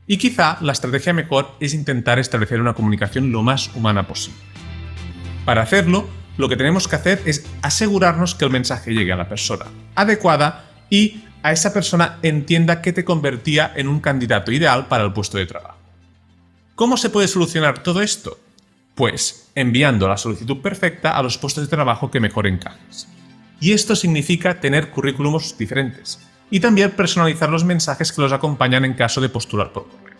Y quizá la estrategia mejor es intentar establecer una comunicación lo más humana posible. Para hacerlo, lo que tenemos que hacer es asegurarnos que el mensaje llegue a la persona adecuada y a esa persona entienda que te convertía en un candidato ideal para el puesto de trabajo. ¿Cómo se puede solucionar todo esto? Pues enviando la solicitud perfecta a los puestos de trabajo que mejor encajes. Y esto significa tener currículums diferentes y también personalizar los mensajes que los acompañan en caso de postular por correo.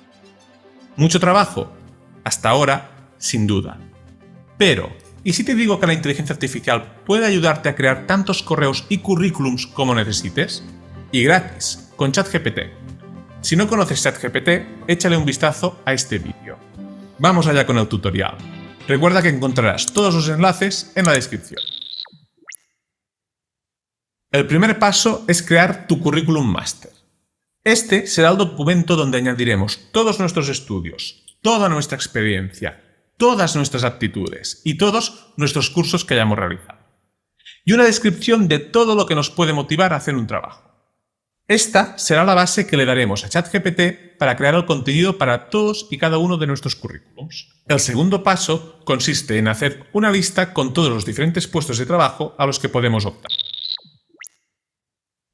¿Mucho trabajo? Hasta ahora, sin duda. Pero, ¿y si te digo que la inteligencia artificial puede ayudarte a crear tantos correos y currículums como necesites? Y gratis, con ChatGPT. Si no conoces ChatGPT, échale un vistazo a este vídeo. Vamos allá con el tutorial. Recuerda que encontrarás todos los enlaces en la descripción. El primer paso es crear tu currículum máster. Este será el documento donde añadiremos todos nuestros estudios, toda nuestra experiencia, todas nuestras aptitudes y todos nuestros cursos que hayamos realizado. Y una descripción de todo lo que nos puede motivar a hacer un trabajo. Esta será la base que le daremos a ChatGPT para crear el contenido para todos y cada uno de nuestros currículums. El segundo paso consiste en hacer una lista con todos los diferentes puestos de trabajo a los que podemos optar.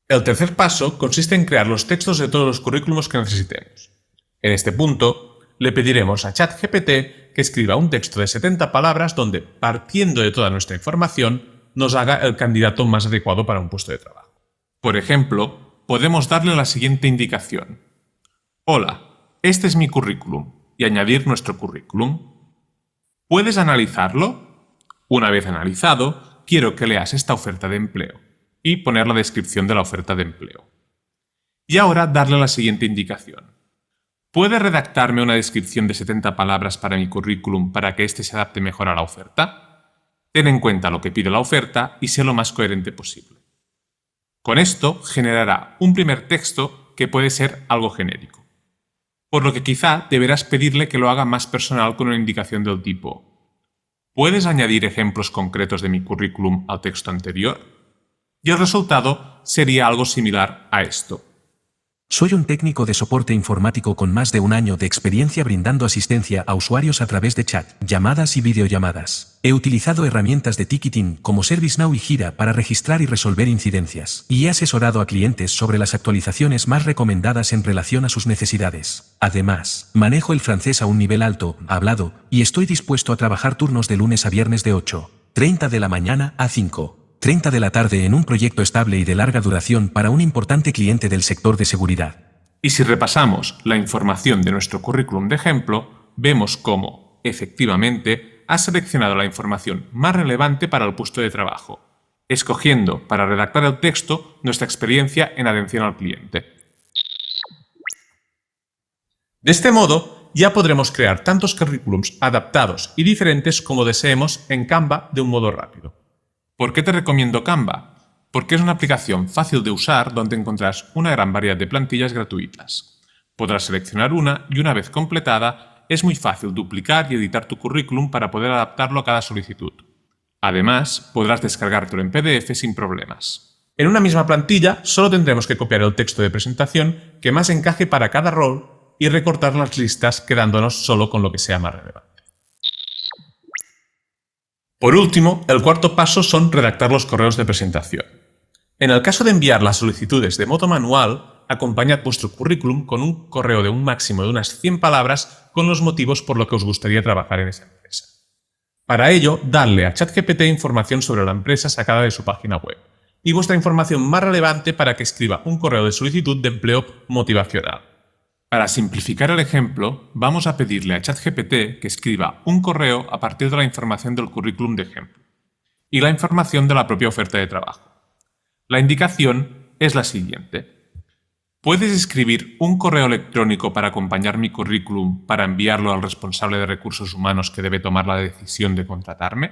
El tercer paso consiste en crear los textos de todos los currículums que necesitemos. En este punto, le pediremos a ChatGPT que escriba un texto de 70 palabras donde, partiendo de toda nuestra información, nos haga el candidato más adecuado para un puesto de trabajo. Por ejemplo, podemos darle la siguiente indicación. Hola, este es mi currículum, y añadir nuestro currículum. ¿Puedes analizarlo? Una vez analizado, quiero que leas esta oferta de empleo, y poner la descripción de la oferta de empleo. Y ahora darle la siguiente indicación. ¿Puedes redactarme una descripción de 70 palabras para mi currículum para que éste se adapte mejor a la oferta? Ten en cuenta lo que pide la oferta y sé lo más coherente posible. Con esto generará un primer texto que puede ser algo genérico, por lo que quizá deberás pedirle que lo haga más personal con una indicación del tipo: ¿puedes añadir ejemplos concretos de mi currículum al texto anterior? Y el resultado sería algo similar a esto. Soy un técnico de soporte informático con más de un año de experiencia brindando asistencia a usuarios a través de chat, llamadas y videollamadas. He utilizado herramientas de ticketing como ServiceNow y Jira para registrar y resolver incidencias, y he asesorado a clientes sobre las actualizaciones más recomendadas en relación a sus necesidades. Además, manejo el francés a un nivel alto, hablado, y estoy dispuesto a trabajar turnos de lunes a viernes de 8:30 de la mañana a 5:30 de la tarde en un proyecto estable y de larga duración para un importante cliente del sector de seguridad. Y si repasamos la información de nuestro currículum de ejemplo, vemos cómo, efectivamente, has seleccionado la información más relevante para el puesto de trabajo, escogiendo para redactar el texto nuestra experiencia en atención al cliente. De este modo, ya podremos crear tantos currículums adaptados y diferentes como deseemos en Canva de un modo rápido. ¿Por qué te recomiendo Canva? Porque es una aplicación fácil de usar donde encontrarás una gran variedad de plantillas gratuitas. Podrás seleccionar una y una vez completada, es muy fácil duplicar y editar tu currículum para poder adaptarlo a cada solicitud. Además, podrás descargártelo en PDF sin problemas. En una misma plantilla solo tendremos que copiar el texto de presentación que más encaje para cada rol y recortar las listas quedándonos solo con lo que sea más relevante. Por último, el cuarto paso son redactar los correos de presentación. En el caso de enviar las solicitudes de modo manual, acompañad vuestro currículum con un correo de un máximo de unas 100 palabras con los motivos por los que os gustaría trabajar en esa empresa. Para ello, dadle a ChatGPT información sobre la empresa sacada de su página web y vuestra información más relevante para que escriba un correo de solicitud de empleo motivacional. Para simplificar el ejemplo, vamos a pedirle a ChatGPT que escriba un correo a partir de la información del currículum de ejemplo y la información de la propia oferta de trabajo. La indicación es la siguiente. ¿Puedes escribir un correo electrónico para acompañar mi currículum para enviarlo al responsable de recursos humanos que debe tomar la decisión de contratarme?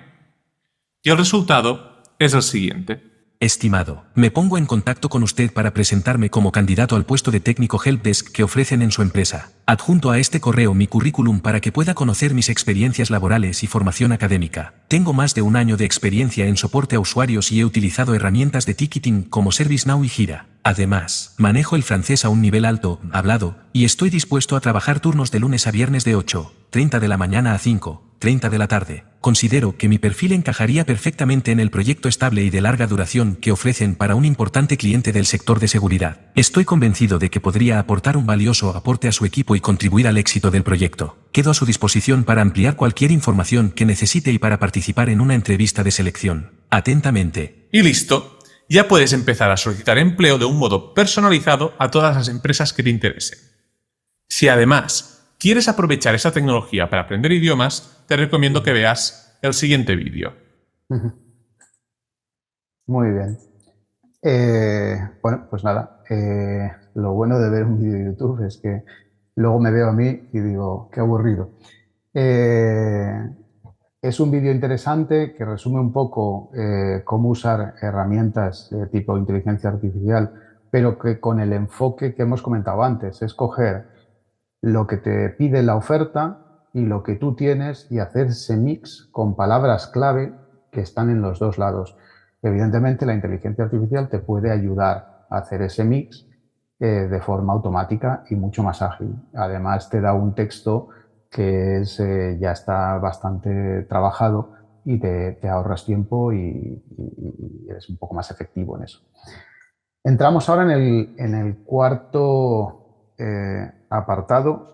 Y el resultado es el siguiente. Estimado, me pongo en contacto con usted para presentarme como candidato al puesto de técnico helpdesk que ofrecen en su empresa. Adjunto a este correo mi currículum para que pueda conocer mis experiencias laborales y formación académica. Tengo más de un año de experiencia en soporte a usuarios y he utilizado herramientas de ticketing como ServiceNow y Jira. Además, manejo el francés a un nivel alto, hablado, y estoy dispuesto a trabajar turnos de lunes a viernes de 8:30 de la mañana a 5:30 de la tarde. Considero que mi perfil encajaría perfectamente en el proyecto estable y de larga duración que ofrecen para un importante cliente del sector de seguridad. Estoy convencido de que podría aportar un valioso aporte a su equipo y contribuir al éxito del proyecto. Quedo a su disposición para ampliar cualquier información que necesite y para participar en una entrevista de selección. Atentamente. Y listo. Ya puedes empezar a solicitar empleo de un modo personalizado a todas las empresas que te interesen. Si además quieres aprovechar esa tecnología para aprender idiomas, te recomiendo que veas el siguiente vídeo. Muy bien. Bueno, pues nada, lo bueno de ver un vídeo de YouTube es que luego me veo a mí y digo, qué aburrido. Es un vídeo interesante que resume un poco cómo usar herramientas tipo inteligencia artificial, pero que con el enfoque que hemos comentado antes, es coger lo que te pide la oferta y lo que tú tienes y hacer ese mix con palabras clave que están en los dos lados. Evidentemente, la inteligencia artificial te puede ayudar a hacer ese mix de forma automática y mucho más ágil. Además, te da un texto que ya está bastante trabajado y te ahorras tiempo y eres un poco más efectivo en eso. Entramos ahora en el cuarto apartado.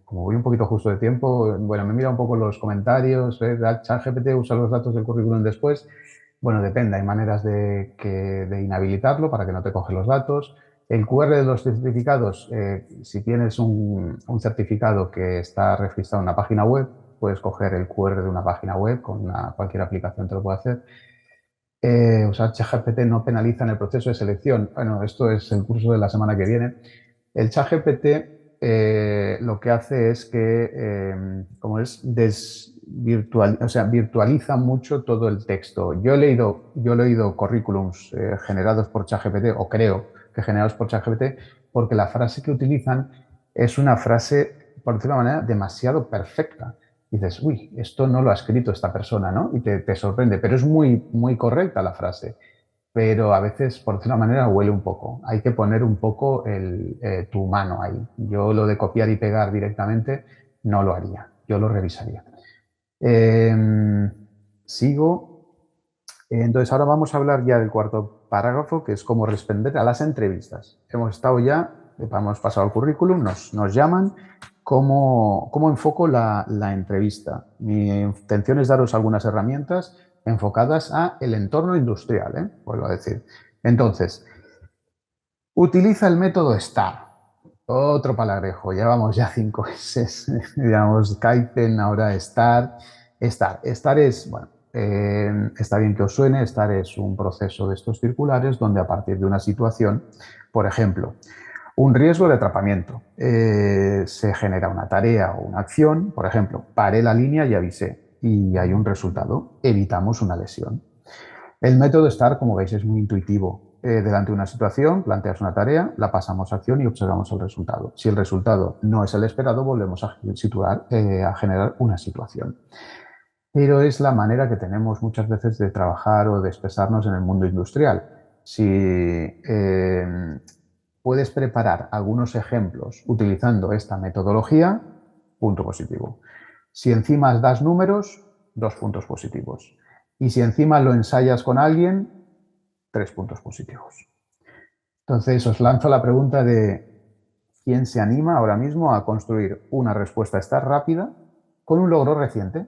Como voy un poquito justo de tiempo, bueno, me mira un poco los comentarios. ChatGPT usa los datos del currículum después. Bueno, depende, hay maneras de inhabilitarlo para que no te coge los datos. El QR de los certificados, si tienes un certificado que está registrado en una página web, puedes coger el QR de una página web, con cualquier aplicación te lo puede hacer. Usar ChatGPT no penaliza en el proceso de selección. Bueno, esto es el curso de la semana que viene. El ChatGPT lo que hace es que, virtualiza mucho todo el texto. Yo he leído currículums generados por ChatGPT, o creo que generados por ChatGPT, porque la frase que utilizan es una frase, por decirlo de una manera, demasiado perfecta. Dices, uy, esto no lo ha escrito esta persona, ¿no? Y te sorprende, pero es muy, muy correcta la frase. Pero a veces, por decirlo de una manera, huele un poco. Hay que poner un poco tu mano ahí. Yo lo de copiar y pegar directamente no lo haría. Yo lo revisaría. Sigo. Entonces, ahora vamos a hablar ya del cuarto parágrafo, que es cómo responder a las entrevistas. Hemos pasado el currículum, nos llaman. ¿Cómo enfoco la entrevista? Mi intención es daros algunas herramientas enfocadas a el entorno industrial, vuelvo a decir. Entonces, utiliza el método STAR. Otro palabrejo, llevamos ya 5 meses, digamos, Kaizen, ahora STAR. STAR es, bueno, está bien que os suene, STAR es un proceso de estos circulares donde a partir de una situación, por ejemplo, un riesgo de atrapamiento, se genera una tarea o una acción, por ejemplo, paré la línea y avisé, y hay un resultado, evitamos una lesión. El método STAR, como veis, es muy intuitivo. Delante de una situación, planteas una tarea, la pasamos a acción y observamos el resultado. Si el resultado no es el esperado, volvemos a generar una situación. Pero es la manera que tenemos muchas veces de trabajar o de expresarnos en el mundo industrial. Si puedes preparar algunos ejemplos utilizando esta metodología, punto positivo. Si encima das números, 2 puntos positivos. Y si encima lo ensayas con alguien, 3 puntos positivos. Entonces, os lanzo la pregunta de ¿quién se anima ahora mismo a construir una respuesta STAR rápida con un logro reciente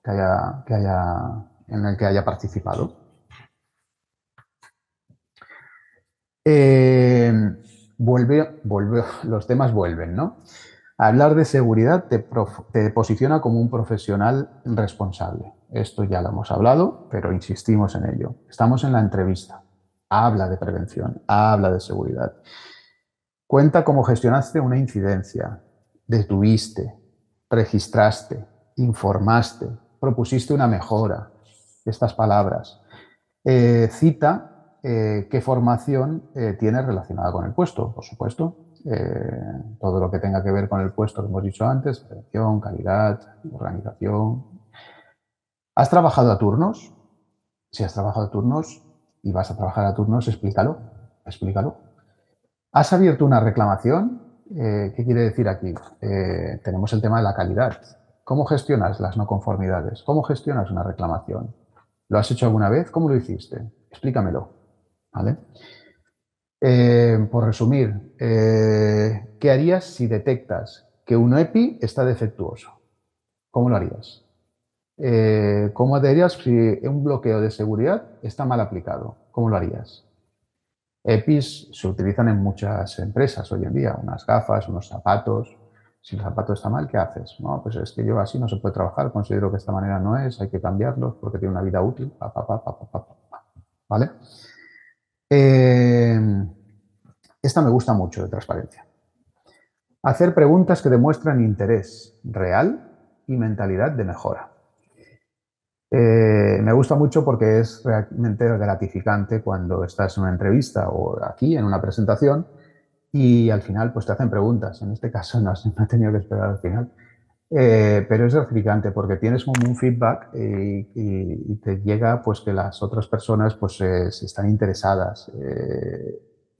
en el que haya participado? Los temas vuelven, ¿no? Hablar de seguridad te posiciona como un profesional responsable. Esto ya lo hemos hablado, pero insistimos en ello. Estamos en la entrevista. Habla de prevención, habla de seguridad. Cuenta cómo gestionaste una incidencia, detuviste, registraste, informaste, propusiste una mejora. Estas palabras. cita qué formación tiene relacionada con el puesto, por supuesto. Todo lo que tenga que ver con el puesto que hemos dicho antes, prevención, calidad, organización. ¿Has trabajado a turnos? Si has trabajado a turnos y vas a trabajar a turnos, explícalo, explícalo. ¿Has abierto una reclamación? ¿Qué quiere decir aquí? Tenemos el tema de la calidad. ¿Cómo gestionas las no conformidades? ¿Cómo gestionas una reclamación? ¿Lo has hecho alguna vez? ¿Cómo lo hiciste? Explícamelo. ¿Vale? Por resumir, ¿qué harías si detectas que un EPI está defectuoso? ¿Cómo lo harías? ¿Cómo harías si un bloqueo de seguridad está mal aplicado? ¿Cómo lo harías? EPIs se utilizan en muchas empresas hoy en día, unas gafas, unos zapatos. Si el zapato está mal, ¿qué haces? No, pues es que yo así no se puede trabajar, considero que de esta manera no es, hay que cambiarlos porque tiene una vida útil. ¿Vale? Esta me gusta mucho de transparencia. Hacer preguntas que demuestran interés real y mentalidad de mejora. Me gusta mucho porque es realmente gratificante cuando estás en una entrevista o aquí en una presentación y al final pues te hacen preguntas. En este caso no he tenido que esperar al final. Pero es gratificante porque tienes como un feedback y te llega pues que las otras personas pues están interesadas.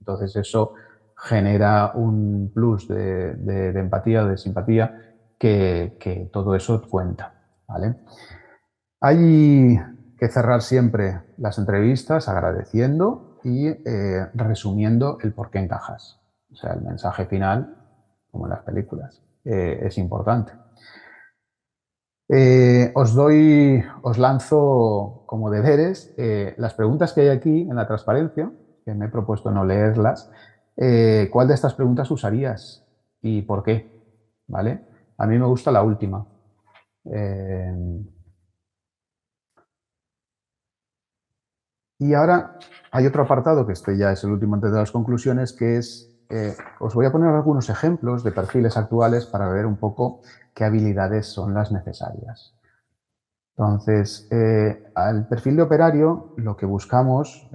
Entonces eso genera un plus de empatía o de simpatía que todo eso cuenta, ¿vale? Hay que cerrar siempre las entrevistas agradeciendo y resumiendo el por qué encajas. O sea, el mensaje final, como en las películas, es importante. Os lanzo como deberes las preguntas que hay aquí en la transparencia, que me he propuesto no leerlas. ¿Cuál de estas preguntas usarías y por qué? ¿Vale? A mí me gusta la última. Y ahora hay otro apartado, que este ya es el último antes de las conclusiones, que es, os voy a poner algunos ejemplos de perfiles actuales para ver un poco qué habilidades son las necesarias. Entonces, al perfil de operario, lo que buscamos,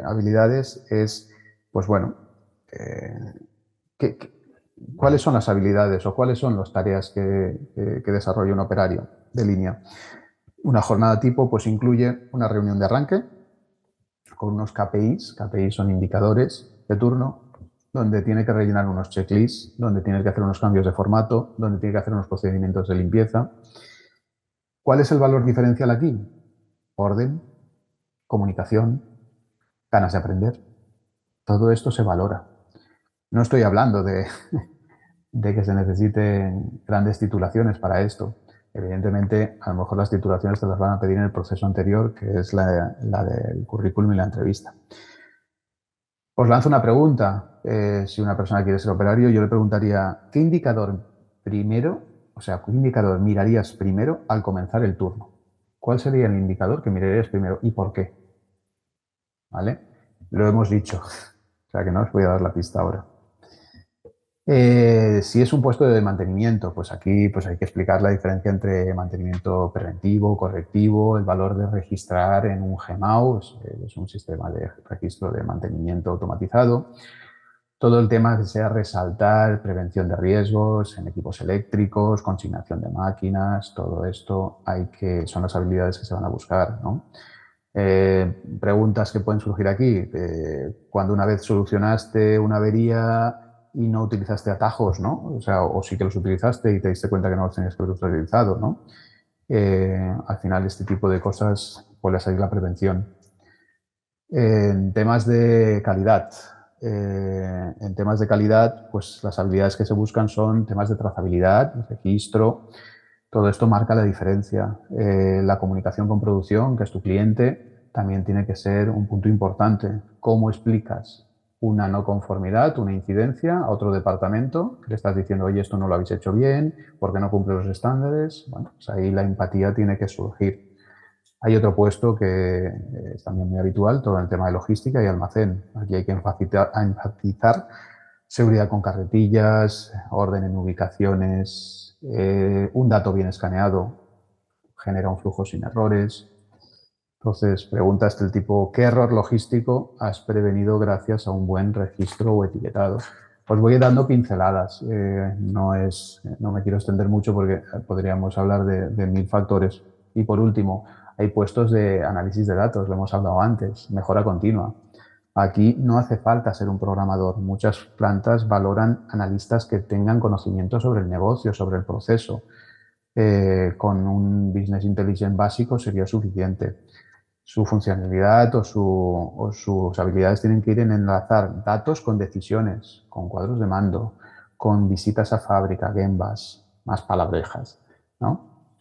habilidades, es, pues bueno, ¿cuáles son las habilidades o cuáles son las tareas que desarrolla un operario de línea? Una jornada tipo, pues incluye una reunión de arranque con unos KPIs. KPIs son indicadores de turno, donde tiene que rellenar unos checklists, donde tiene que hacer unos cambios de formato, donde tiene que hacer unos procedimientos de limpieza. ¿Cuál es el valor diferencial aquí? Orden, comunicación, ganas de aprender. Todo esto se valora. No estoy hablando de que se necesiten grandes titulaciones para esto. Evidentemente, a lo mejor las titulaciones te las van a pedir en el proceso anterior, que es la del currículum y la entrevista. Os lanzo una pregunta. Si una persona quiere ser operario, yo le preguntaría, ¿qué indicador primero, o sea, qué indicador mirarías primero al comenzar el turno? ¿Cuál sería el indicador que mirarías primero y por qué? ¿Vale? Lo hemos dicho, o sea que no os voy a dar la pista ahora. Si es un puesto de mantenimiento, pues aquí pues hay que explicar la diferencia entre mantenimiento preventivo, correctivo, el valor de registrar en un GMAU, es un sistema de registro de mantenimiento automatizado. Todo el tema que sea resaltar prevención de riesgos en equipos eléctricos, consignación de máquinas, todo esto son las habilidades que se van a buscar, ¿no? Preguntas que pueden surgir aquí. Cuando una vez solucionaste una avería y no utilizaste atajos, ¿no? O sea, o sí que los utilizaste y te diste cuenta que no los tenías que haber utilizado, ¿no? Al final, este tipo de cosas puede salir la prevención. En temas de calidad, pues las habilidades que se buscan son temas de trazabilidad, registro. Todo esto marca la diferencia. La comunicación con producción, que es tu cliente, también tiene que ser un punto importante. ¿Cómo explicas una no conformidad, una incidencia a otro departamento? Que le estás diciendo, oye, esto no lo habéis hecho bien, ¿por qué no cumple los estándares? Bueno, pues ahí la empatía tiene que surgir. Hay otro puesto que es también muy habitual, todo el tema de logística y almacén. Aquí hay que enfatizar seguridad con carretillas, orden en ubicaciones, un dato bien escaneado genera un flujo sin errores. Entonces, preguntas del tipo, ¿qué error logístico has prevenido gracias a un buen registro o etiquetado? Os voy dando pinceladas. No me quiero extender mucho porque podríamos hablar de 1000 factores. Y por último, hay puestos de análisis de datos, lo hemos hablado antes, mejora continua. Aquí no hace falta ser un programador. Muchas plantas valoran analistas que tengan conocimiento sobre el negocio, sobre el proceso. Con un Business Intelligence básico sería suficiente. Su funcionalidad o sus habilidades tienen que ir en enlazar datos con decisiones, con cuadros de mando, con visitas a fábrica, Genbas, más palabrejas, ¿no?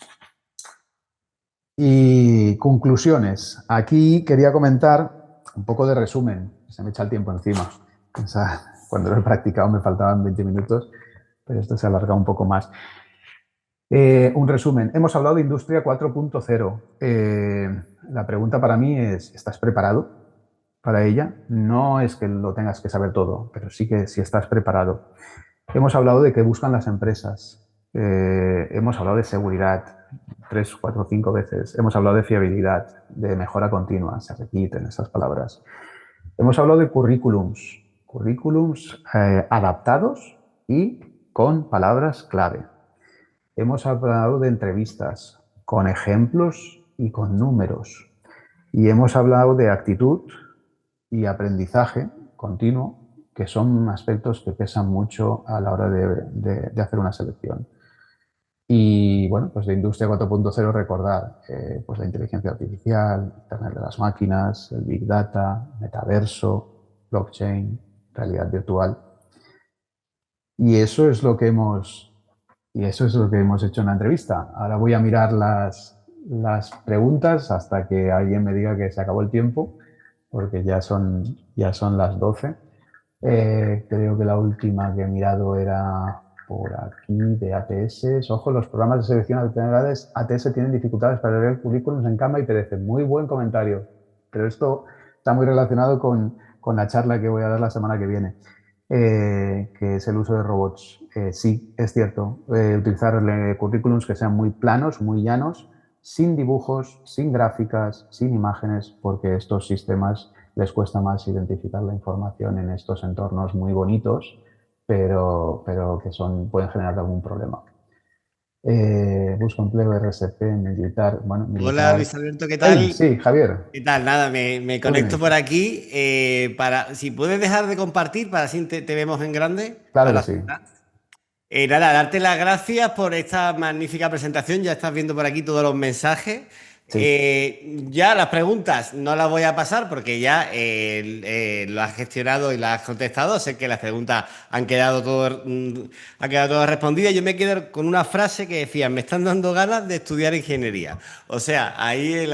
Y conclusiones. Aquí quería comentar un poco de resumen. Se me echa el tiempo encima. O sea, cuando lo he practicado me faltaban 20 minutos, pero esto se alarga un poco más. Un resumen. Hemos hablado de Industria 4.0. La pregunta para mí es, ¿estás preparado para ella? No es que lo tengas que saber todo, pero sí que si estás preparado. Hemos hablado de qué buscan las empresas. Hemos hablado de seguridad 3, 4, 5 veces. Hemos hablado de fiabilidad, de mejora continua. Se repiten esas palabras. Hemos hablado de currículums. Currículums adaptados y con palabras clave. Hemos hablado de entrevistas con ejemplos y con números. Y hemos hablado de actitud y aprendizaje continuo, que son aspectos que pesan mucho a la hora de hacer una selección. Y bueno, pues de Industria 4.0 recordar pues la inteligencia artificial, Internet de las máquinas, el Big Data, metaverso, blockchain, realidad virtual. Y eso es lo que hemos hecho en la entrevista. Ahora voy a mirar las preguntas hasta que alguien me diga que se acabó el tiempo, porque ya son las 12. Creo que la última que he mirado era por aquí, de ATS. Ojo, los programas de selección de oportunidades ATS tienen dificultades para leer currículums en Canva y PDF. Muy buen comentario, pero esto está muy relacionado con la charla que voy a dar la semana que viene. Que es el uso de robots. Sí, es cierto. Utilizar currículums que sean muy planos, muy llanos, sin dibujos, sin gráficas, sin imágenes, porque a estos sistemas les cuesta más identificar la información en estos entornos muy bonitos, pero que pueden generar algún problema. Busco empleo RSP, militar. Bueno, militar. Hola Luis Alberto, ¿qué tal? Sí, Javier. ¿Qué tal? Nada, me conecto por aquí. Si puedes dejar de compartir para así te vemos en grande. Claro que sí. Nada, darte las gracias por esta magnífica presentación. Ya estás viendo por aquí todos los mensajes. Sí. Ya las preguntas no las voy a pasar porque ya lo has gestionado y las has contestado. Sé que las preguntas han quedado todas respondidas. Yo me quedo con una frase que decía: me están dando ganas de estudiar ingeniería. O sea, ahí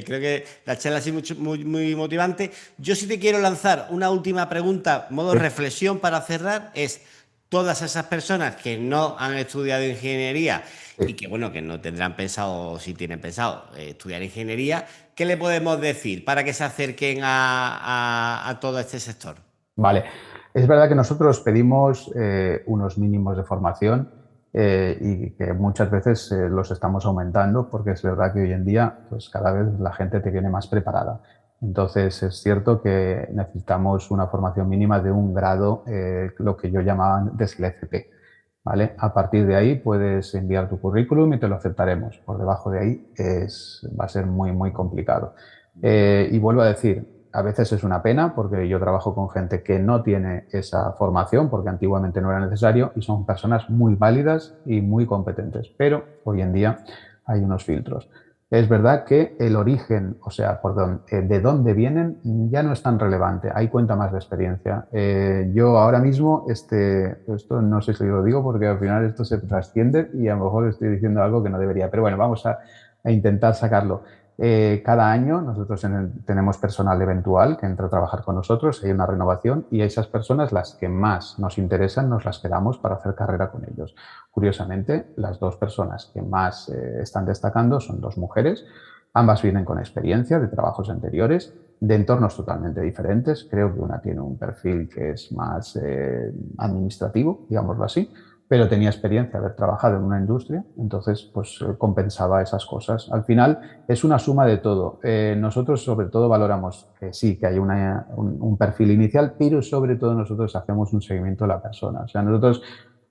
creo que la charla ha sido muy motivante. Yo sí te quiero lanzar una última pregunta, modo reflexión para cerrar, es: todas esas personas que no han estudiado ingeniería y que, bueno, que no tendrán pensado, si tienen pensado estudiar ingeniería, ¿qué le podemos decir para que se acerquen a todo este sector? Vale. Es verdad que nosotros pedimos unos mínimos de formación y que muchas veces los estamos aumentando, porque es verdad que hoy en día pues cada vez la gente te viene más preparada. Entonces es cierto que necesitamos una formación mínima de un grado, lo que yo llamaba antes el FP. ¿Vale? A partir de ahí puedes enviar tu currículum y te lo aceptaremos. Por debajo de ahí va a ser muy complicado. Y vuelvo a decir, a veces es una pena porque yo trabajo con gente que no tiene esa formación porque antiguamente no era necesario y son personas muy válidas y muy competentes, pero hoy en día hay unos filtros. Es verdad que el origen, o sea, de dónde vienen, ya no es tan relevante. Ahí cuenta más la experiencia. Yo ahora mismo, esto no sé si lo digo porque al final esto se trasciende y a lo mejor estoy diciendo algo que no debería. Pero bueno, vamos a intentar sacarlo. Cada año nosotros tenemos personal eventual que entra a trabajar con nosotros, hay una renovación y esas personas, las que más nos interesan, nos las quedamos para hacer carrera con ellos. Curiosamente, las dos personas que más están destacando son dos mujeres. Ambas vienen con experiencia de trabajos anteriores, de entornos totalmente diferentes. Creo que una tiene un perfil que es más administrativo, digámoslo así, pero tenía experiencia de haber trabajado en una industria, entonces pues compensaba esas cosas. Al final es una suma de todo. Nosotros sobre todo valoramos que sí, que hay un perfil inicial, pero sobre todo nosotros hacemos un seguimiento de la persona. O sea, nosotros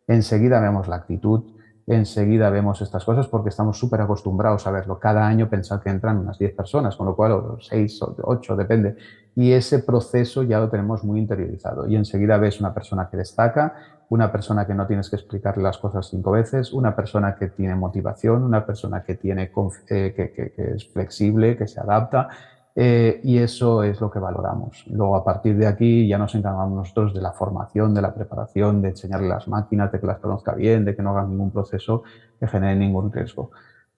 enseguida vemos la actitud, enseguida vemos estas cosas porque estamos súper acostumbrados a verlo. Cada año pensar que entran unas 10 personas, con lo cual, o 6 o 8, depende. Y ese proceso ya lo tenemos muy interiorizado. Y enseguida ves una persona que destaca, una persona que no tienes que explicarle las cosas 5 veces, una persona que tiene motivación, una persona que, que es flexible, que se adapta. Y eso es lo que valoramos. Luego, a partir de aquí, ya nos encargamos nosotros de la formación, de la preparación, de enseñarle las máquinas, de que las conozca bien, de que no hagan ningún proceso que genere ningún riesgo.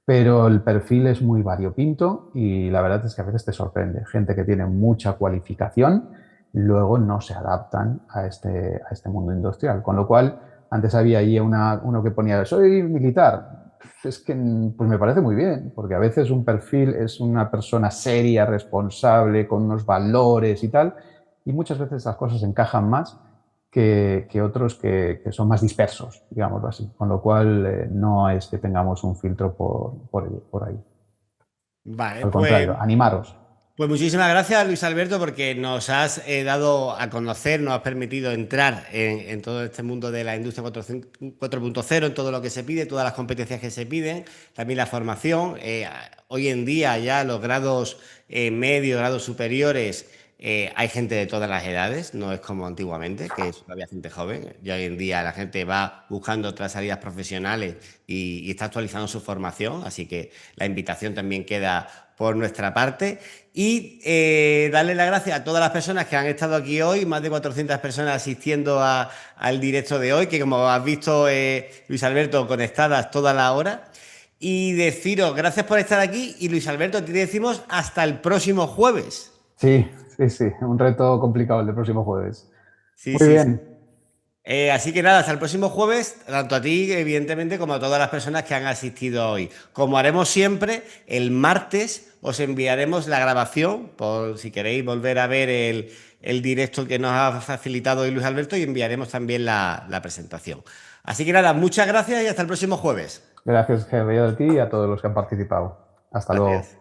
Pero el perfil es muy variopinto y la verdad es que a veces te sorprende. Gente que tiene mucha cualificación, luego no se adaptan a este mundo industrial. Con lo cual, antes había ahí uno que ponía, soy militar. Es que pues me parece muy bien, porque a veces un perfil es una persona seria, responsable, con unos valores y tal, y muchas veces las cosas encajan más que otros que son más dispersos, digámoslo así. Con lo cual, no es que tengamos un filtro por ahí. Vale, Al contrario, animaros. pues muchísimas gracias, Luis Alberto, porque nos has dado a conocer, nos has permitido entrar en todo este mundo de la industria 4.0, en todo lo que se pide, todas las competencias que se piden, también la formación. Hoy en día ya los grados medios, grados superiores, hay gente de todas las edades, no es como antiguamente, que solo había gente joven. Ya hoy en día la gente va buscando otras salidas profesionales y está actualizando su formación, así que la invitación también queda por nuestra parte. Y darle las gracias a todas las personas que han estado aquí hoy, más de 400 personas asistiendo al directo de hoy, que como has visto, Luis Alberto, conectadas toda la hora. Y deciros gracias por estar aquí y Luis Alberto, te decimos hasta el próximo jueves. Sí, sí, sí, un reto complicado el del próximo jueves. Sí, Muy sí, sí. bien. Así que nada, hasta el próximo jueves, tanto a ti, evidentemente, como a todas las personas que han asistido hoy. Como haremos siempre, el martes os enviaremos la grabación, por si queréis volver a ver el directo que nos ha facilitado hoy Luis Alberto, y enviaremos también la presentación. Así que nada, muchas gracias y hasta el próximo jueves. Gracias, Javier, a ti y a todos los que han participado. Hasta luego. Gracias.